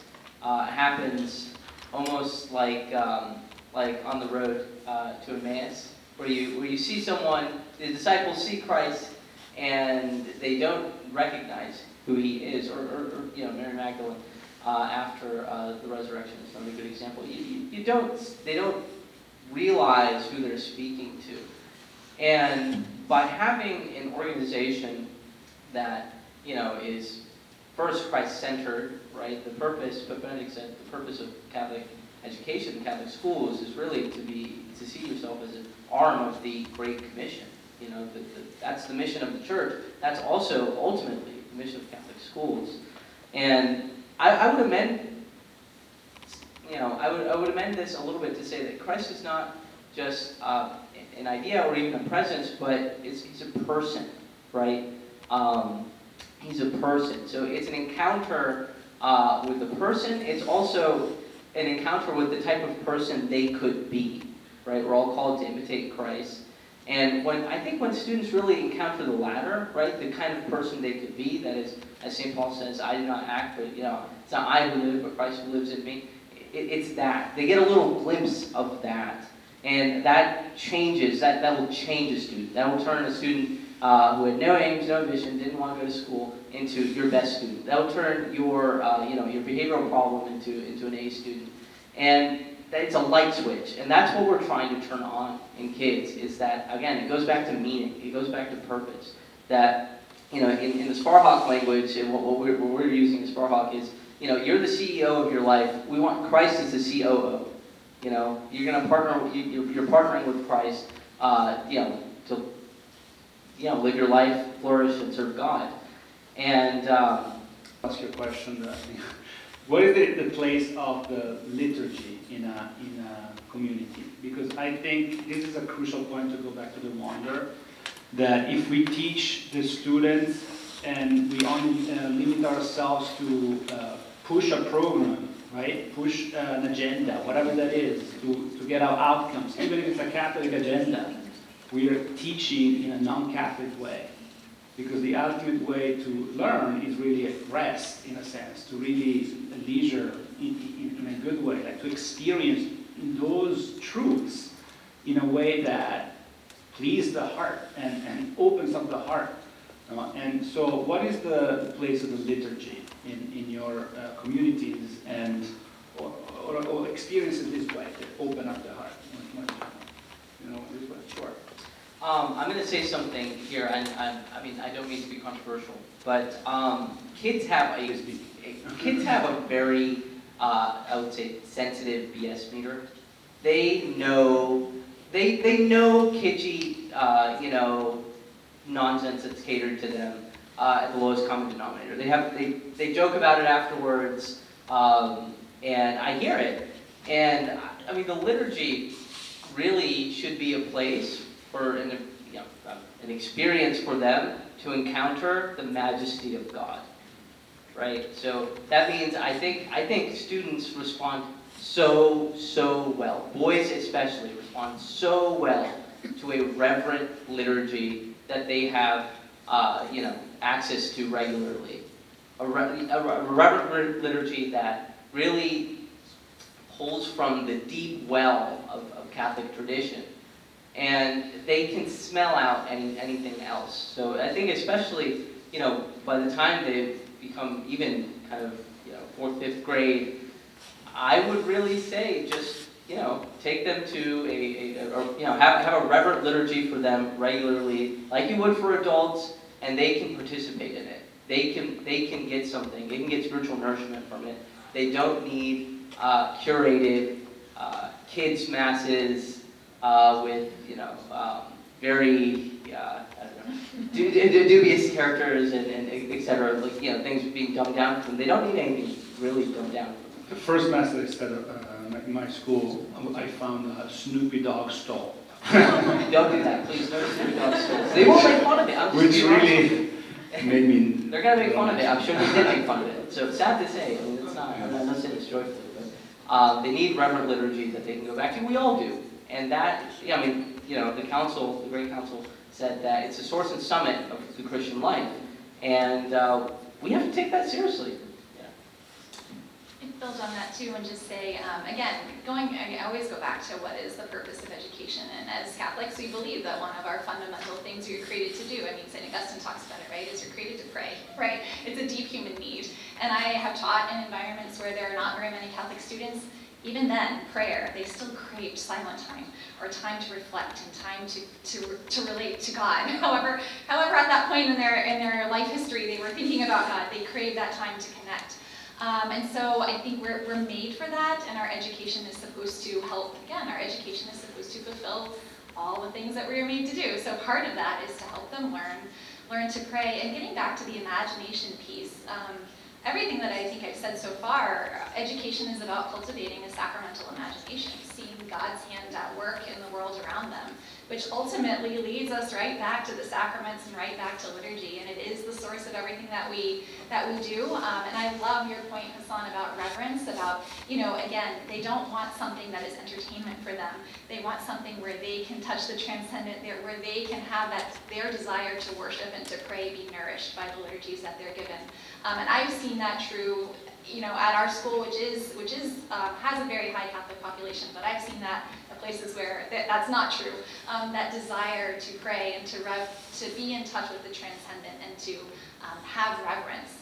C: happens almost like on the road to Emmaus, where you see someone, the disciples see Christ, and they don't recognize who he is, or Mary Magdalene after the resurrection is another good example. They don't realize who they're speaking to, and by having an organization that is first Christ-centered, right? The purpose, but Benedict said, the purpose of Catholic education, Catholic schools, is really to see yourself as an arm of the Great Commission. That's the mission of the church. That's also ultimately the mission of Catholic schools. And I would amend, I would amend this a little bit to say that Christ is not just an idea or even a presence, but he's a person, right? He's a person. So it's an encounter with the person. It's also an encounter with the type of person they could be, right? We're all called to imitate Christ. And I think when students really encounter the latter, right, the kind of person they could be, that is, as St. Paul says, I do not act, but it's not I who live, but Christ who lives in me. It's that. They get a little glimpse of that. And that changes, that will change a student. That will turn a student who had no aims, no vision, didn't want to go to school, into your best student. That will turn your behavioral problem into an A student. And it's a light switch, and that's what we're trying to turn on in kids, is that, again, it goes back to meaning, it goes back to purpose. That, in the Sparhawk language, and what we're using in Sparhawk is, you're the CEO of your life. We want Christ as the COO. You're going to partner, you're partnering with Christ, to, live your life, flourish, and serve God. And
E: ask you a question. What is the place of the liturgy in a community? Because I think this is a crucial point, to go back to the wonder, that if we teach the students and we only limit ourselves to push a program, right? Push an agenda, whatever that is, to get our outcomes, even if it's a Catholic agenda, we are teaching in a non-Catholic way. Because the ultimate way to learn is really at rest, in a sense, to really leisure in a good way, like to experience those truths in a way that pleases the heart and opens up the heart. And so what is the place of the liturgy in your communities and or experiences this way that open up the heart? This way? Sure.
C: I'm going to say something here, and I mean, I don't mean to be controversial, but kids have a very, I would say, sensitive BS meter. They know kitschy, nonsense that's catered to them at the lowest common denominator. They joke about it afterwards, and I hear it. And I mean, the liturgy really should be a place for an experience for them to encounter the majesty of God, right? So that means I think students respond so well. Boys especially respond so well to a reverent liturgy that they have, access to regularly. A reverent liturgy that really pulls from the deep well of Catholic tradition. And they can smell out anything else. So I think especially, by the time they become even kind of, 4th, 5th grade, I would really say just, take them to have a reverent liturgy for them regularly, like you would for adults, and they can participate in it. They can get something. They can get spiritual nourishment from it. They don't need curated kids masses with very dubious characters and etc. Like things being dumbed down for them. They don't need anything really dumbed down.
E: The first mass that I studied in my school, I found a Snoopy dog stall.
C: Don't do that, please. No Snoopy dog stalls. They won't make fun of it.
E: Which really made me.
C: They're gonna make fun of it. I'm sure they did make fun of it. So sad to say. I mean, it's not. I'm not saying it's joyful, but they need reverent liturgy that they can go back to. We all do, and that. Yeah, I mean, the council, the Great Council, said that it's a source and summit of the Christian life, and we have to take that seriously.
D: I'd build on that too and just say, again, I always go back to what is the purpose of education. And as Catholics, we believe that one of our fundamental things you're created to do, I mean, St. Augustine talks about it, right, is you're created to pray, right? It's a deep human need. And I have taught in environments where there are not very many Catholic students. Even then, prayer, they still crave silent time or time to reflect and time to relate to God. However, at that point in their life history, they were thinking about God. They crave that time to connect. And so I think we're made for that, and our education is supposed to help. Again, our education is supposed to fulfill all the things that we are made to do. So part of that is to help them learn to pray. And getting back to the imagination piece, everything that I think I've said so far, education is about cultivating a sacramental imagination, seeing God's hand at work in the world around them, which ultimately leads us right back to the sacraments and right back to liturgy. And it is the source of everything that we do. And I love your point, Hassan, about reverence, about, again, they don't want something that is entertainment for them. They want something where they can touch the transcendent, where they can have their desire to worship and to pray be nourished by the liturgies that they're given. And I've seen that true, at our school, which has a very high Catholic population, but I've seen that at places where that's not true. That desire to pray and to be in touch with the transcendent and to have reverence.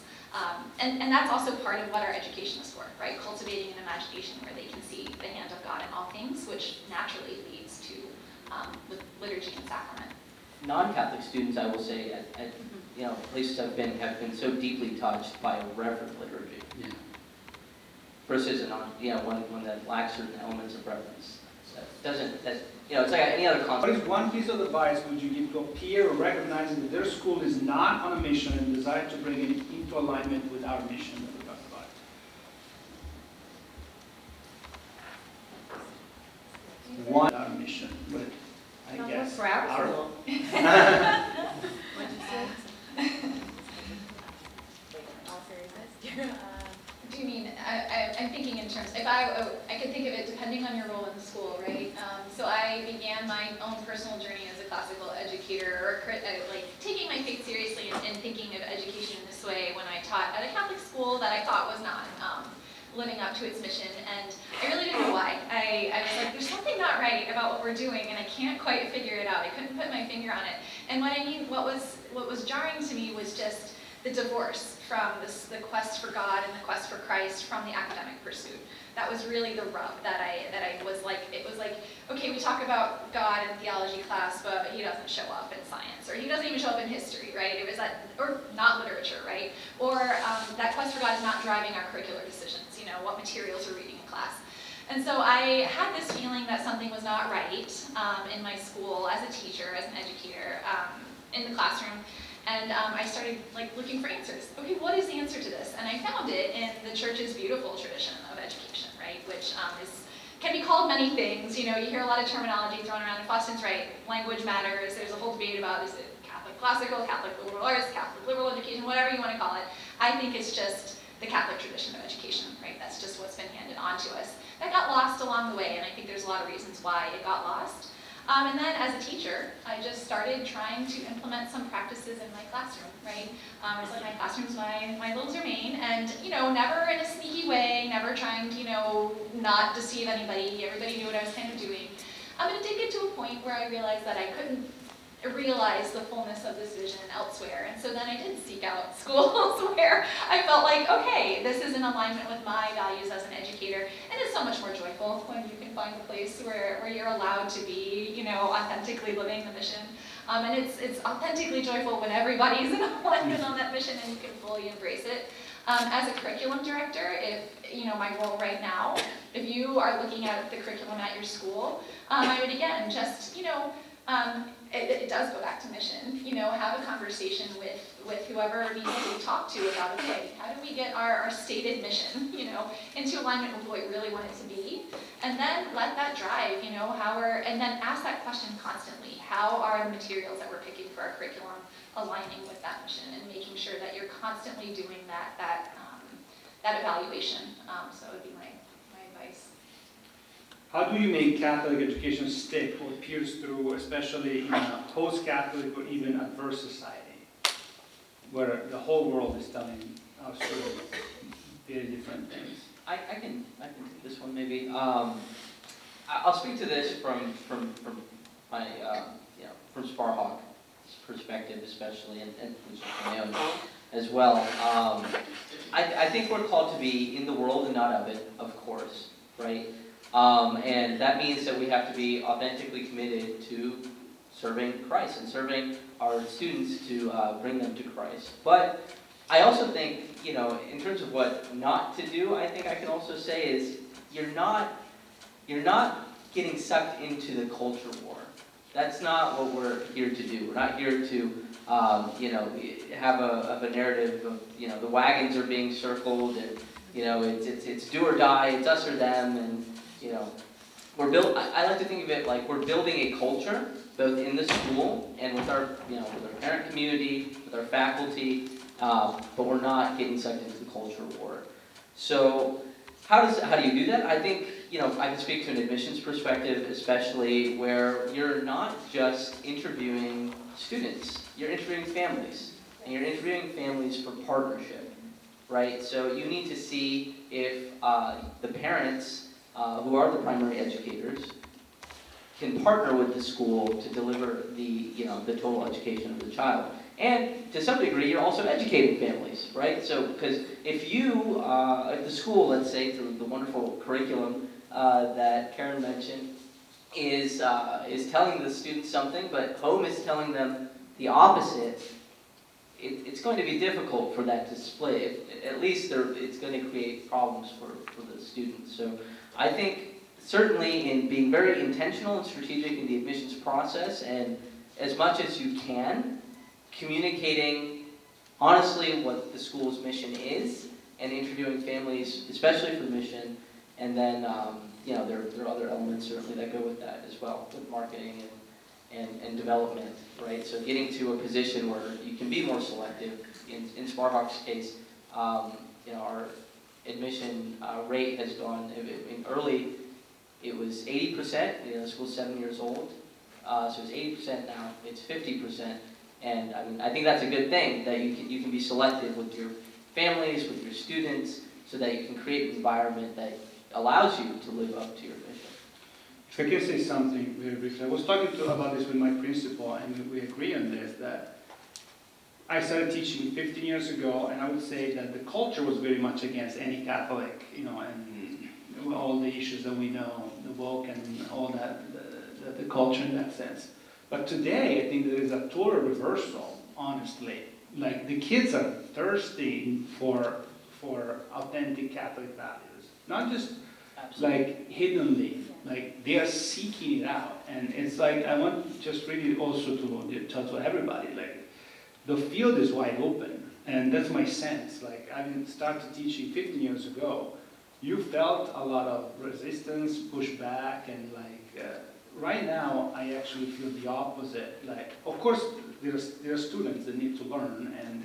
D: And that's also part of what our education is for, right? Cultivating an imagination where they can see the hand of God in all things, which naturally leads to liturgy and sacrament.
C: Non-Catholic students, I will say, at places I've been, have been so deeply touched by a reverent liturgy.
E: Yeah.
C: Versus one that lacks certain elements of reverence. So it's like any other concept.
E: What is one piece of advice would you give to a peer recognizing that their school is not on a mission and desire to bring it into alignment with our mission that we talked about? One, our mission, but I guess
B: for our
E: our
B: school.
F: What'd you say? All seriousness?
D: Do you mean, I'm thinking in terms, if I could think of it depending on your role in the school, right? So I began my own personal journey as a classical educator, or like taking my faith seriously and thinking of education in this way when I taught at a Catholic school that I thought was not living up to its mission, and I really didn't know why. I was like, there's something not right about what we're doing, and I can't quite figure it out. I couldn't put my finger on it. And what was jarring to me was just the divorce from the quest for God and the quest for Christ from the academic pursuit. That was really the rub that I was like, it was like, okay, we talk about God in theology class, but he doesn't show up in science, or he doesn't even show up in history, right? It was that, or not literature, right? Or that quest for God is not driving our curricular decisions, you know, what materials we're reading in class. And so I had this feeling that something was not right in my school as a teacher, as an educator, in the classroom. And I started like looking for answers. Okay, what is the answer to this? And I found it in the church's beautiful tradition of education, right? Which can be called many things. You know, you hear a lot of terminology thrown around. If Austin's right, language matters. There's a whole debate about, is it Catholic classical, Catholic liberal arts, Catholic liberal education, whatever you want to call it. I think it's just the Catholic tradition of education, right? That's just what's been handed on to us. That got lost along the way, and I think there's a lot of reasons why it got lost. And then as a teacher, I just started trying to implement some practices in my classroom, right? I was like, my classroom's my little domain, and, you know, never in a sneaky way, never trying to, you know, not deceive anybody. Everybody knew what I was kind of doing. But it did get to a point where I realized that I couldn't realize the fullness of this vision elsewhere. And so then I did seek out schools where I felt like, okay, this is in alignment with my values as an educator. And it's so much more joyful when you can find a place where you're allowed to be, you know, authentically living the mission. And it's authentically joyful when everybody's in alignment on that mission and you can fully embrace it. As a curriculum director, if, you know, my role right now, if you are looking at the curriculum at your school, I would again just, you know, it does go back to mission. You know, have a conversation with whoever needs to be talked to about, okay, how do we get our stated mission, you know, into alignment with what we really want it to be, and then let that drive, you know, and then ask that question constantly. How are the materials that we're picking for our curriculum aligning with that mission, and making sure that you're constantly doing that evaluation. So it would be my advice.
E: How do you make Catholic education stick or pierce through, especially in a post-Catholic or even adverse society, where the whole world is telling us sort of very different things?
C: I can take this one maybe. I'll speak to this from my from Sparhawk's perspective, especially, and from my own as well. I think we're called to be in the world and not of it, of course, right? And that means that we have to be authentically committed to serving Christ and serving our students to bring them to Christ. But I also think, you know, in terms of what not to do, I think I can also say is you're not getting sucked into the culture war. That's not what we're here to do. We're not here to, have a narrative of, you know, the wagons are being circled and, you know, it's do or die, it's us or them, and, you know, I like to think of it like we're building a culture, both in the school and with our, with our parent community, with our faculty, but we're not getting sucked into the culture war. So how do you do that? I think, I can speak to an admissions perspective, especially where you're not just interviewing students, you're interviewing families, and you're interviewing families for partnership, right? So you need to see if the parents, who are the primary educators, can partner with the school to deliver the total education of the child. And to some degree, you're also educating families, right? So, because if the school, let's say, through the wonderful curriculum that Karen mentioned, is telling the students something, but home is telling them the opposite, it's going to be difficult for that to split. At least it's going to create problems for the students. So I think certainly in being very intentional and strategic in the admissions process, and as much as you can, communicating honestly what the school's mission is, and interviewing families, especially for mission, and then there are other elements certainly that go with that as well, with marketing and development, right? So getting to a position where you can be more selective. In Sparhawk's case, our admission rate has gone, early it was 80%, the school's 7 years old, so it's 80% now, it's 50%, and I think that's a good thing, that you can be selective with your families, with your students, so that you can create an environment that allows you to live up to your mission.
E: If I can say something very briefly, I was talking about this with my principal, and we agree on this, that I started teaching 15 years ago, and I would say that the culture was very much against any Catholic, and all the issues that we know, the woke and all that, the culture in that sense. But today, I think there is a total reversal, honestly. Like, the kids are thirsty for authentic Catholic values, not just like hiddenly, like they are seeking it out. And it's like, I want just really also to tell to everybody, like, the field is wide open, and that's my sense. Like, I started teaching 15 years ago. You felt a lot of resistance, pushback, and like, right now, I actually feel the opposite. Like, of course, there are students that need to learn, and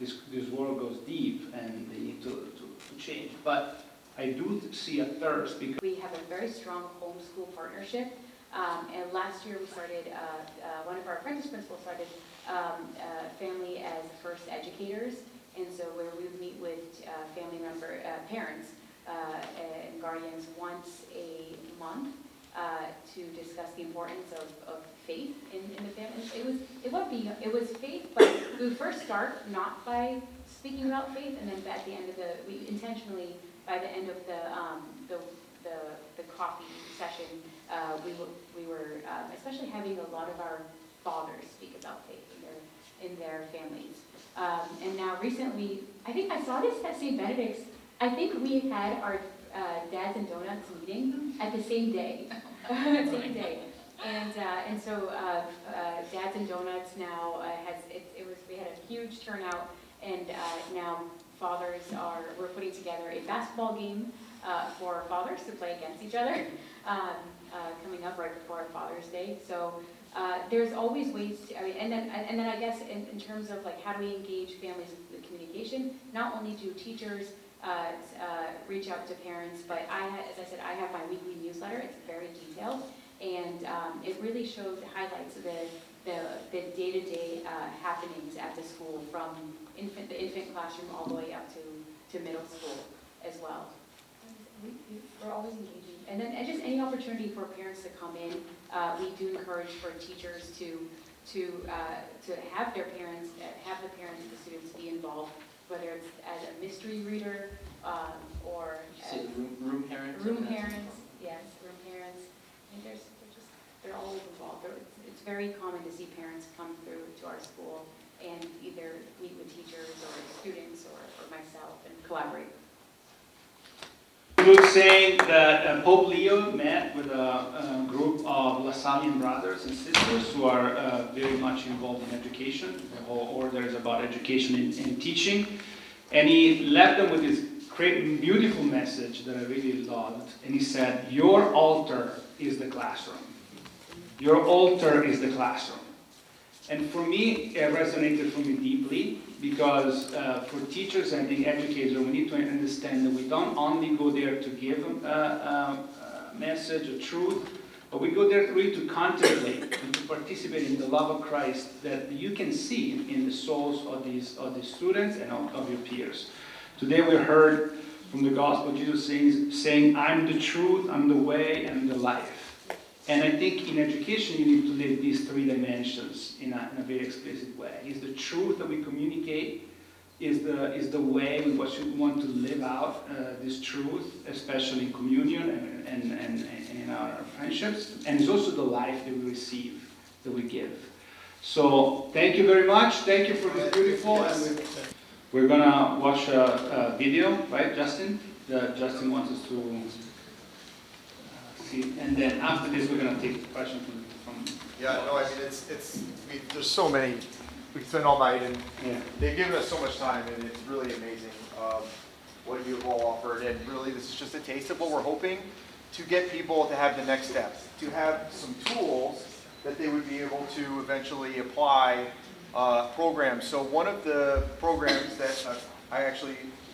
E: this world goes deep, and they need to change. But I do see a thirst because
B: We have a very strong homeschool partnership. And last year we started, one of our apprentice principals started Family as First Educators. And so where we meet with family member, parents and guardians once a month to discuss the importance of faith in the family. It was faith, but we would first start not by speaking about faith, and then at the end of we intentionally, by the end of the coffee session, we were especially having a lot of our fathers speak about faith in their families. And now recently, I think I saw this at St. Benedict's. I think we had our Dads and Donuts meeting at the same day. Same day. And so Dads and Donuts now we had a huge turnout, and now fathers we're putting together a basketball game for fathers to play against each other coming up right before Father's Day. So there's always ways to, and then I guess in terms of like how do we engage families with communication, not only do teachers reach out to parents, but as I said, I have my weekly newsletter. It's very detailed, and it really highlights the day-to-day happenings at the school, from the infant classroom all the way up to middle school as well. We're always engaging. And then just any opportunity for parents to come in, we do encourage for teachers to have the parents and the students be involved, whether it's as a mystery reader or
C: So
B: as
C: room parents?
B: room parents. Yes, room parents. And they're always involved. It's very common to see parents come through to our school and either meet with teachers or students or myself and collaborate.
E: I was saying that Pope Leo met with a group of Lasallian brothers and sisters who are very much involved in education. The whole order is about education and teaching. And he left them with this great, beautiful message that I really loved. And he said, your altar is the classroom. Your altar is the classroom. And for me, it resonated for me deeply, because for teachers and the educators, we need to understand that we don't only go there to give a message, a truth, but we go there really to contemplate and to participate in the love of Christ that you can see in the souls of these students and of your peers. Today we heard from the gospel Jesus saying, I'm the truth, I'm the way, and the life. And I think in education you need to live these three dimensions in a very explicit way. Is the truth that we communicate, is the way in which we want to live out this truth, especially in communion and in our friendships, and it's also the life that we receive, that we give. So thank you very much. Thank you for this beautiful. And we're gonna watch a video, right, Justin? Justin wants us to. And then after this, we're going to take questions from.
G: Yeah, no, I mean, there's so many. We can spend all night, and they've given us so much time, and it's really amazing what you've all offered. And really, this is just a taste of what we're hoping to get people to have the next steps, to have some tools that they would be able to eventually apply programs. So one of the programs that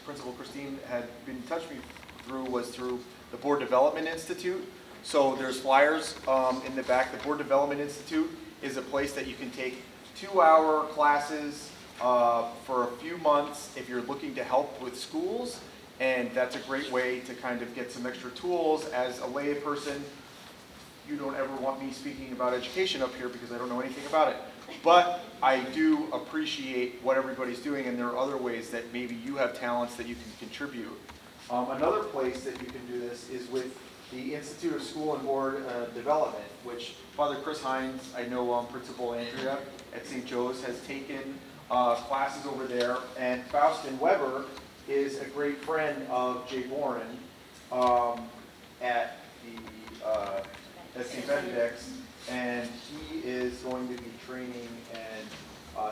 G: Principal Christine had been in touch with me through was through the Board Development Institute. So there's flyers in the back. The Board Development Institute is a place that you can take 2-hour classes for a few months if you're looking to help with schools. And that's a great way to kind of get some extra tools. As a lay person, you don't ever want me speaking about education up here because I don't know anything about it. But I do appreciate what everybody's doing, and there are other ways that maybe you have talents that you can contribute. Another place that you can do this is with the Institute of School and Board Development, which Father Chris Hines, I know Principal Andrea at St. Joe's, has taken classes over there, and Faustin Weber is a great friend of Jay Boren at St. Benedict's, and he is going to be training and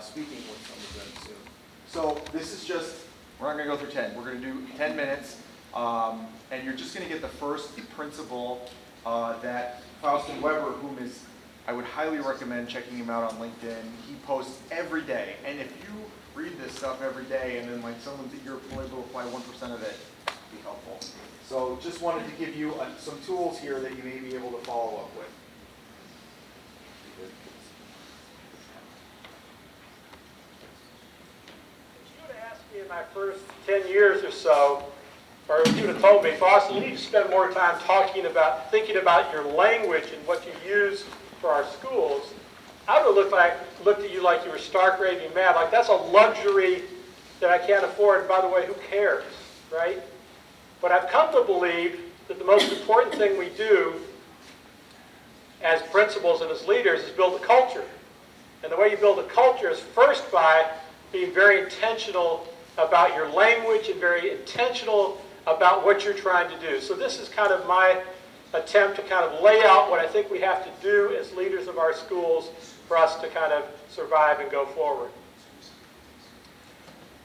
G: speaking with some of them soon. So this is just, we're not going to go through 10. We're going to do 10 minutes, and you're just going to get the first principle that Faustin Weber, whom is, I would highly recommend checking him out on LinkedIn. He posts every day, and if you read this stuff every day, and then like someone that you're able to apply 1% of it, it'd be helpful. So just wanted to give you some tools here that you may be able to follow up with.
H: If you would have asked me in my first 10 years or so, or if you would have told me, Boston, you need to spend more time thinking about your language and what you use for our schools, I would have looked at you like you were stark raving mad. Like, that's a luxury that I can't afford. And by the way, who cares, right? But I've come to believe that the most important thing we do as principals and as leaders is build a culture. And the way you build a culture is first by being very intentional about your language and very intentional about what you're trying to do. So this is kind of my attempt to kind of lay out what I think we have to do as leaders of our schools for us to kind of survive and go forward.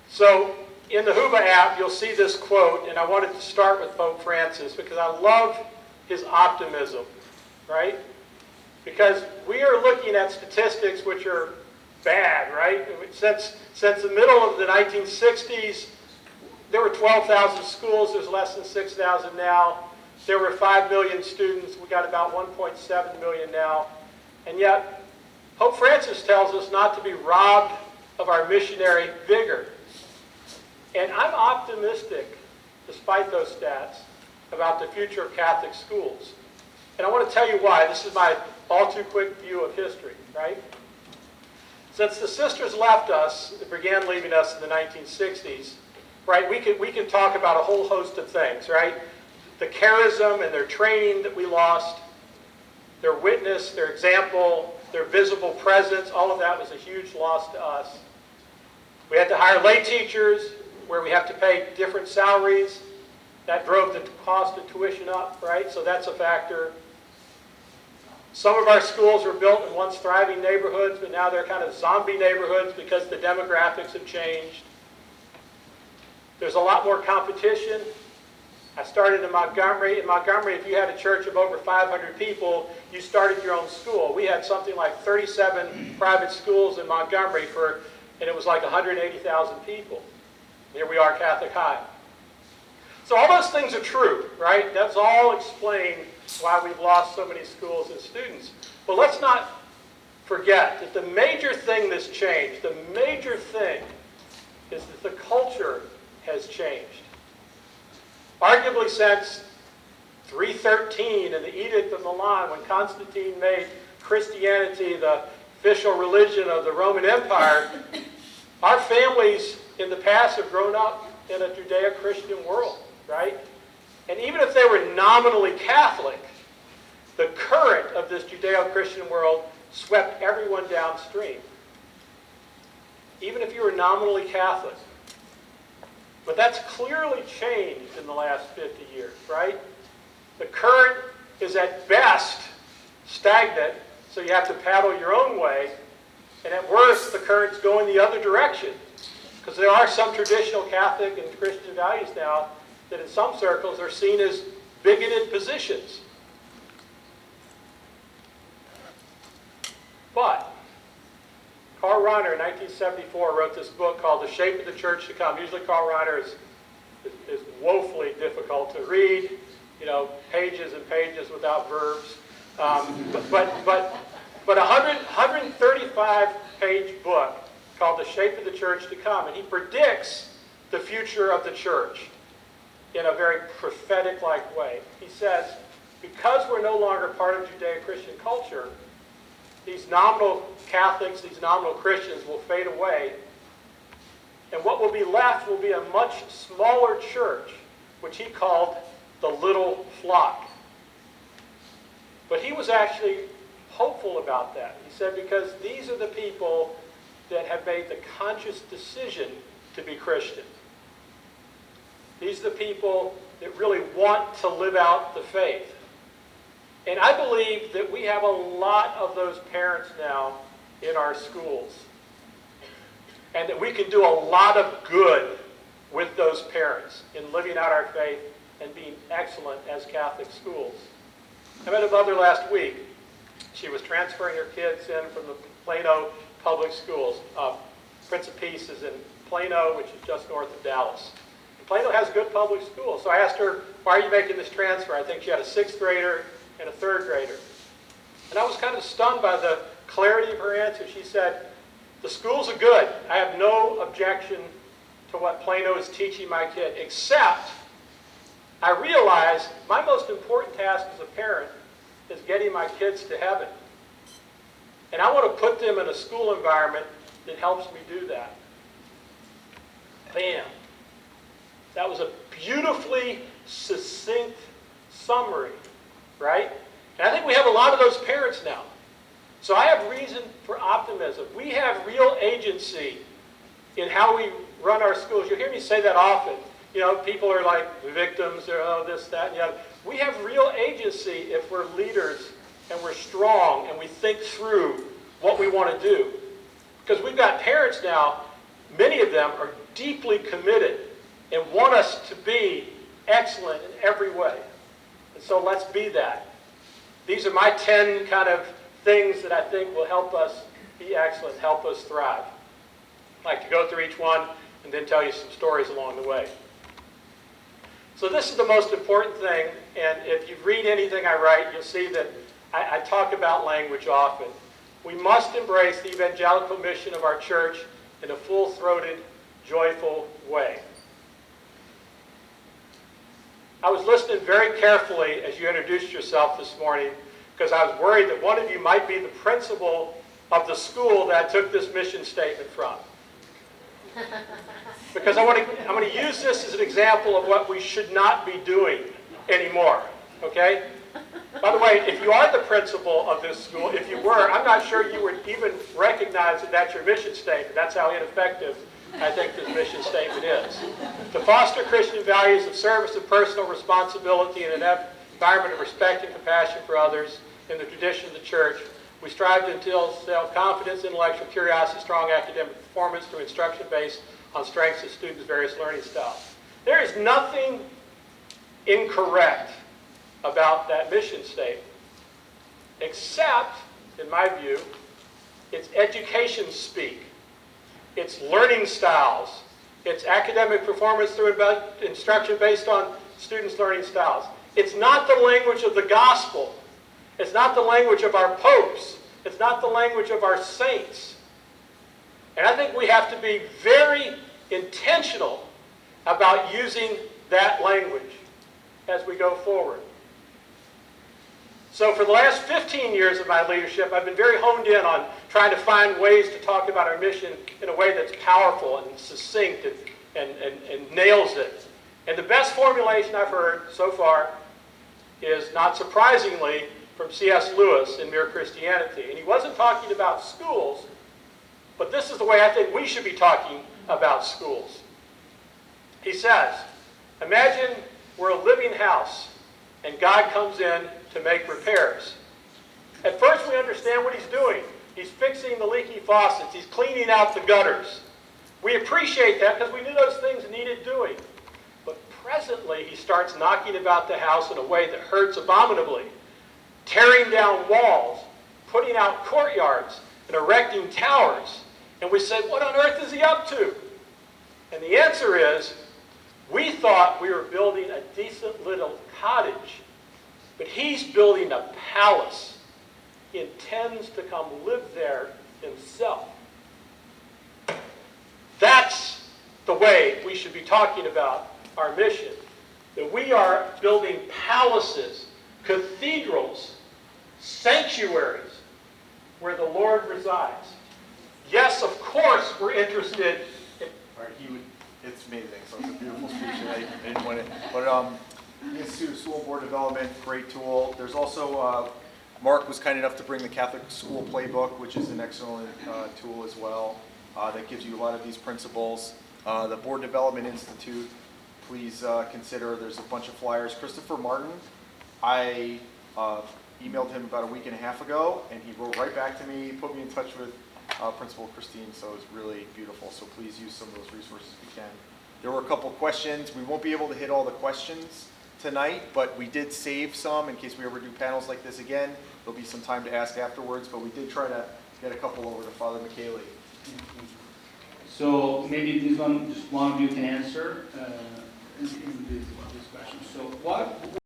H: So in the Huba app, you'll see this quote, and I wanted to start with Pope Francis because I love his optimism, right? Because we are looking at statistics which are bad, right? Since the middle of the 1960s, there were 12,000 schools. There's less than 6,000 now. There were 5 million students. We got about 1.7 million now. And yet, Pope Francis tells us not to be robbed of our missionary vigor. And I'm optimistic, despite those stats, about the future of Catholic schools. And I want to tell you why. This is my all-too-quick view of history, right? Since the sisters left us, began leaving us in the 1960s, right, we can talk about a whole host of things, right? The charism and their training that we lost, their witness, their example, their visible presence, all of that was a huge loss to us. We had to hire lay teachers where we have to pay different salaries. That drove the cost of tuition up, right? So that's a factor. Some of our schools were built in once thriving neighborhoods, but now they're kind of zombie neighborhoods because the demographics have changed. There's a lot more competition. I started in Montgomery. In Montgomery, if you had a church of over 500 people, you started your own school. We had something like 37 private schools in Montgomery and it was like 180,000 people. Here we are, Catholic High. So all those things are true, right? That's all explained why we've lost so many schools and students. But let's not forget that the major thing that's changed, the major thing, is that the culture has changed. Arguably since 313 and the Edict of Milan, when Constantine made Christianity the official religion of the Roman Empire, our families in the past have grown up in a Judeo-Christian world, right? And even if they were nominally Catholic, the current of this Judeo-Christian world swept everyone downstream. Even if you were nominally Catholic. But that's clearly changed in the last 50 years, right? The current is at best stagnant, so you have to paddle your own way. And at worst, the current's going the other direction. Because there are some traditional Catholic and Christian values now that in some circles are seen as bigoted positions. But Karl Rahner in 1974 wrote this book called The Shape of the Church to Come. Usually Karl Rahner is woefully difficult to read, pages and pages without verbs. But a 135-page book called The Shape of the Church to Come. And he predicts the future of the church in a very prophetic-like way. He says, because we're no longer part of Judeo-Christian culture, these nominal Catholics, these nominal Christians will fade away. And what will be left will be a much smaller church, which he called the little flock. But he was actually hopeful about that. He said, because these are the people that have made the conscious decision to be Christian. These are the people that really want to live out the faith. And I believe that we have a lot of those parents now in our schools. And that we can do a lot of good with those parents in living out our faith and being excellent as Catholic schools. I met a mother last week. She was transferring her kids in from the Plano public schools. Prince of Peace is in Plano, which is just north of Dallas. And Plano has good public schools. So I asked her, why are you making this transfer? I think she had a 6th grader and a 3rd grader. And I was kind of stunned by the clarity of her answer. She said, the schools are good. I have no objection to what Plano is teaching my kid, except I realize my most important task as a parent is getting my kids to heaven. And I want to put them in a school environment that helps me do that. Bam. That was a beautifully succinct summary, right? And I think we have a lot of those parents now. So I have reason for optimism. We have real agency in how we run our schools. You'll hear me say that often. You know, people are like victims, or oh, this, that, and the other. We have real agency if we're leaders and we're strong and we think through what we want to do. Because we've got parents now, many of them are deeply committed and want us to be excellent in every way. And so let's be that. These are my 10 kind of things that I think will help us be excellent, help us thrive. I'd like to go through each one and then tell you some stories along the way. So this is the most important thing, and if you read anything I write, you'll see that I talk about language often. We must embrace the evangelical mission of our church in a full-throated, joyful way. I was listening very carefully as you introduced yourself this morning, because I was worried that one of you might be the principal of the school that I took this mission statement from. Because I'm going to use this as an example of what we should not be doing anymore, okay? By the way, if you are the principal of this school, if you were, I'm not sure you would even recognize that that's your mission statement. That's how ineffective I think this mission statement is. To foster Christian values of service and personal responsibility in an environment of respect and compassion for others in the tradition of the church, we strive to instill self-confidence, intellectual curiosity, strong academic performance through instruction based on strengths of students' various learning styles. There is nothing incorrect about that mission statement, except, in my view, it's education speak. It's learning styles. It's academic performance through instruction based on students' learning styles. It's not the language of the gospel. It's not the language of our popes. It's not the language of our saints. And I think we have to be very intentional about using that language as we go forward. So for the last 15 years of my leadership, I've been very honed in on trying to find ways to talk about our mission in a way that's powerful and succinct and nails it. And the best formulation I've heard so far is, not surprisingly, from C.S. Lewis in Mere Christianity. And he wasn't talking about schools, but this is the way I think we should be talking about schools. He says, imagine we're a living house and God comes in to make repairs. At first we understand what he's doing. He's fixing the leaky faucets. He's cleaning out the gutters. We appreciate that because we knew those things needed doing. But presently he starts knocking about the house in a way that hurts abominably, tearing down walls, putting out courtyards, and erecting towers. And we say, what on earth is he up to? And the answer is, we thought we were building a decent little cottage, but he's building a palace. He intends to come live there himself. That's the way we should be talking about our mission. That we are building palaces, cathedrals, sanctuaries. where the Lord resides. Yes, of course, we're interested in
G: All right, it's amazing, so it's a beautiful speech, and I didn't want it. But the Institute of School Board Development, great tool. There's also, Mark was kind enough to bring the Catholic School Playbook, which is an excellent tool as well, that gives you a lot of these principles. The Board Development Institute, please consider, there's a bunch of flyers. Christopher Martin, I emailed him about a week and a half ago, and he wrote right back to me, put me in touch with Principal Christine, so it's really beautiful. So please use some of those resources if you can. There were a couple questions. We won't be able to hit all the questions tonight, but we did save some in case we ever do panels like this again. There'll be some time to ask afterwards, but we did try to get a couple over to Father McKaylee.
E: So maybe this one, just one of you can answer in this question. So what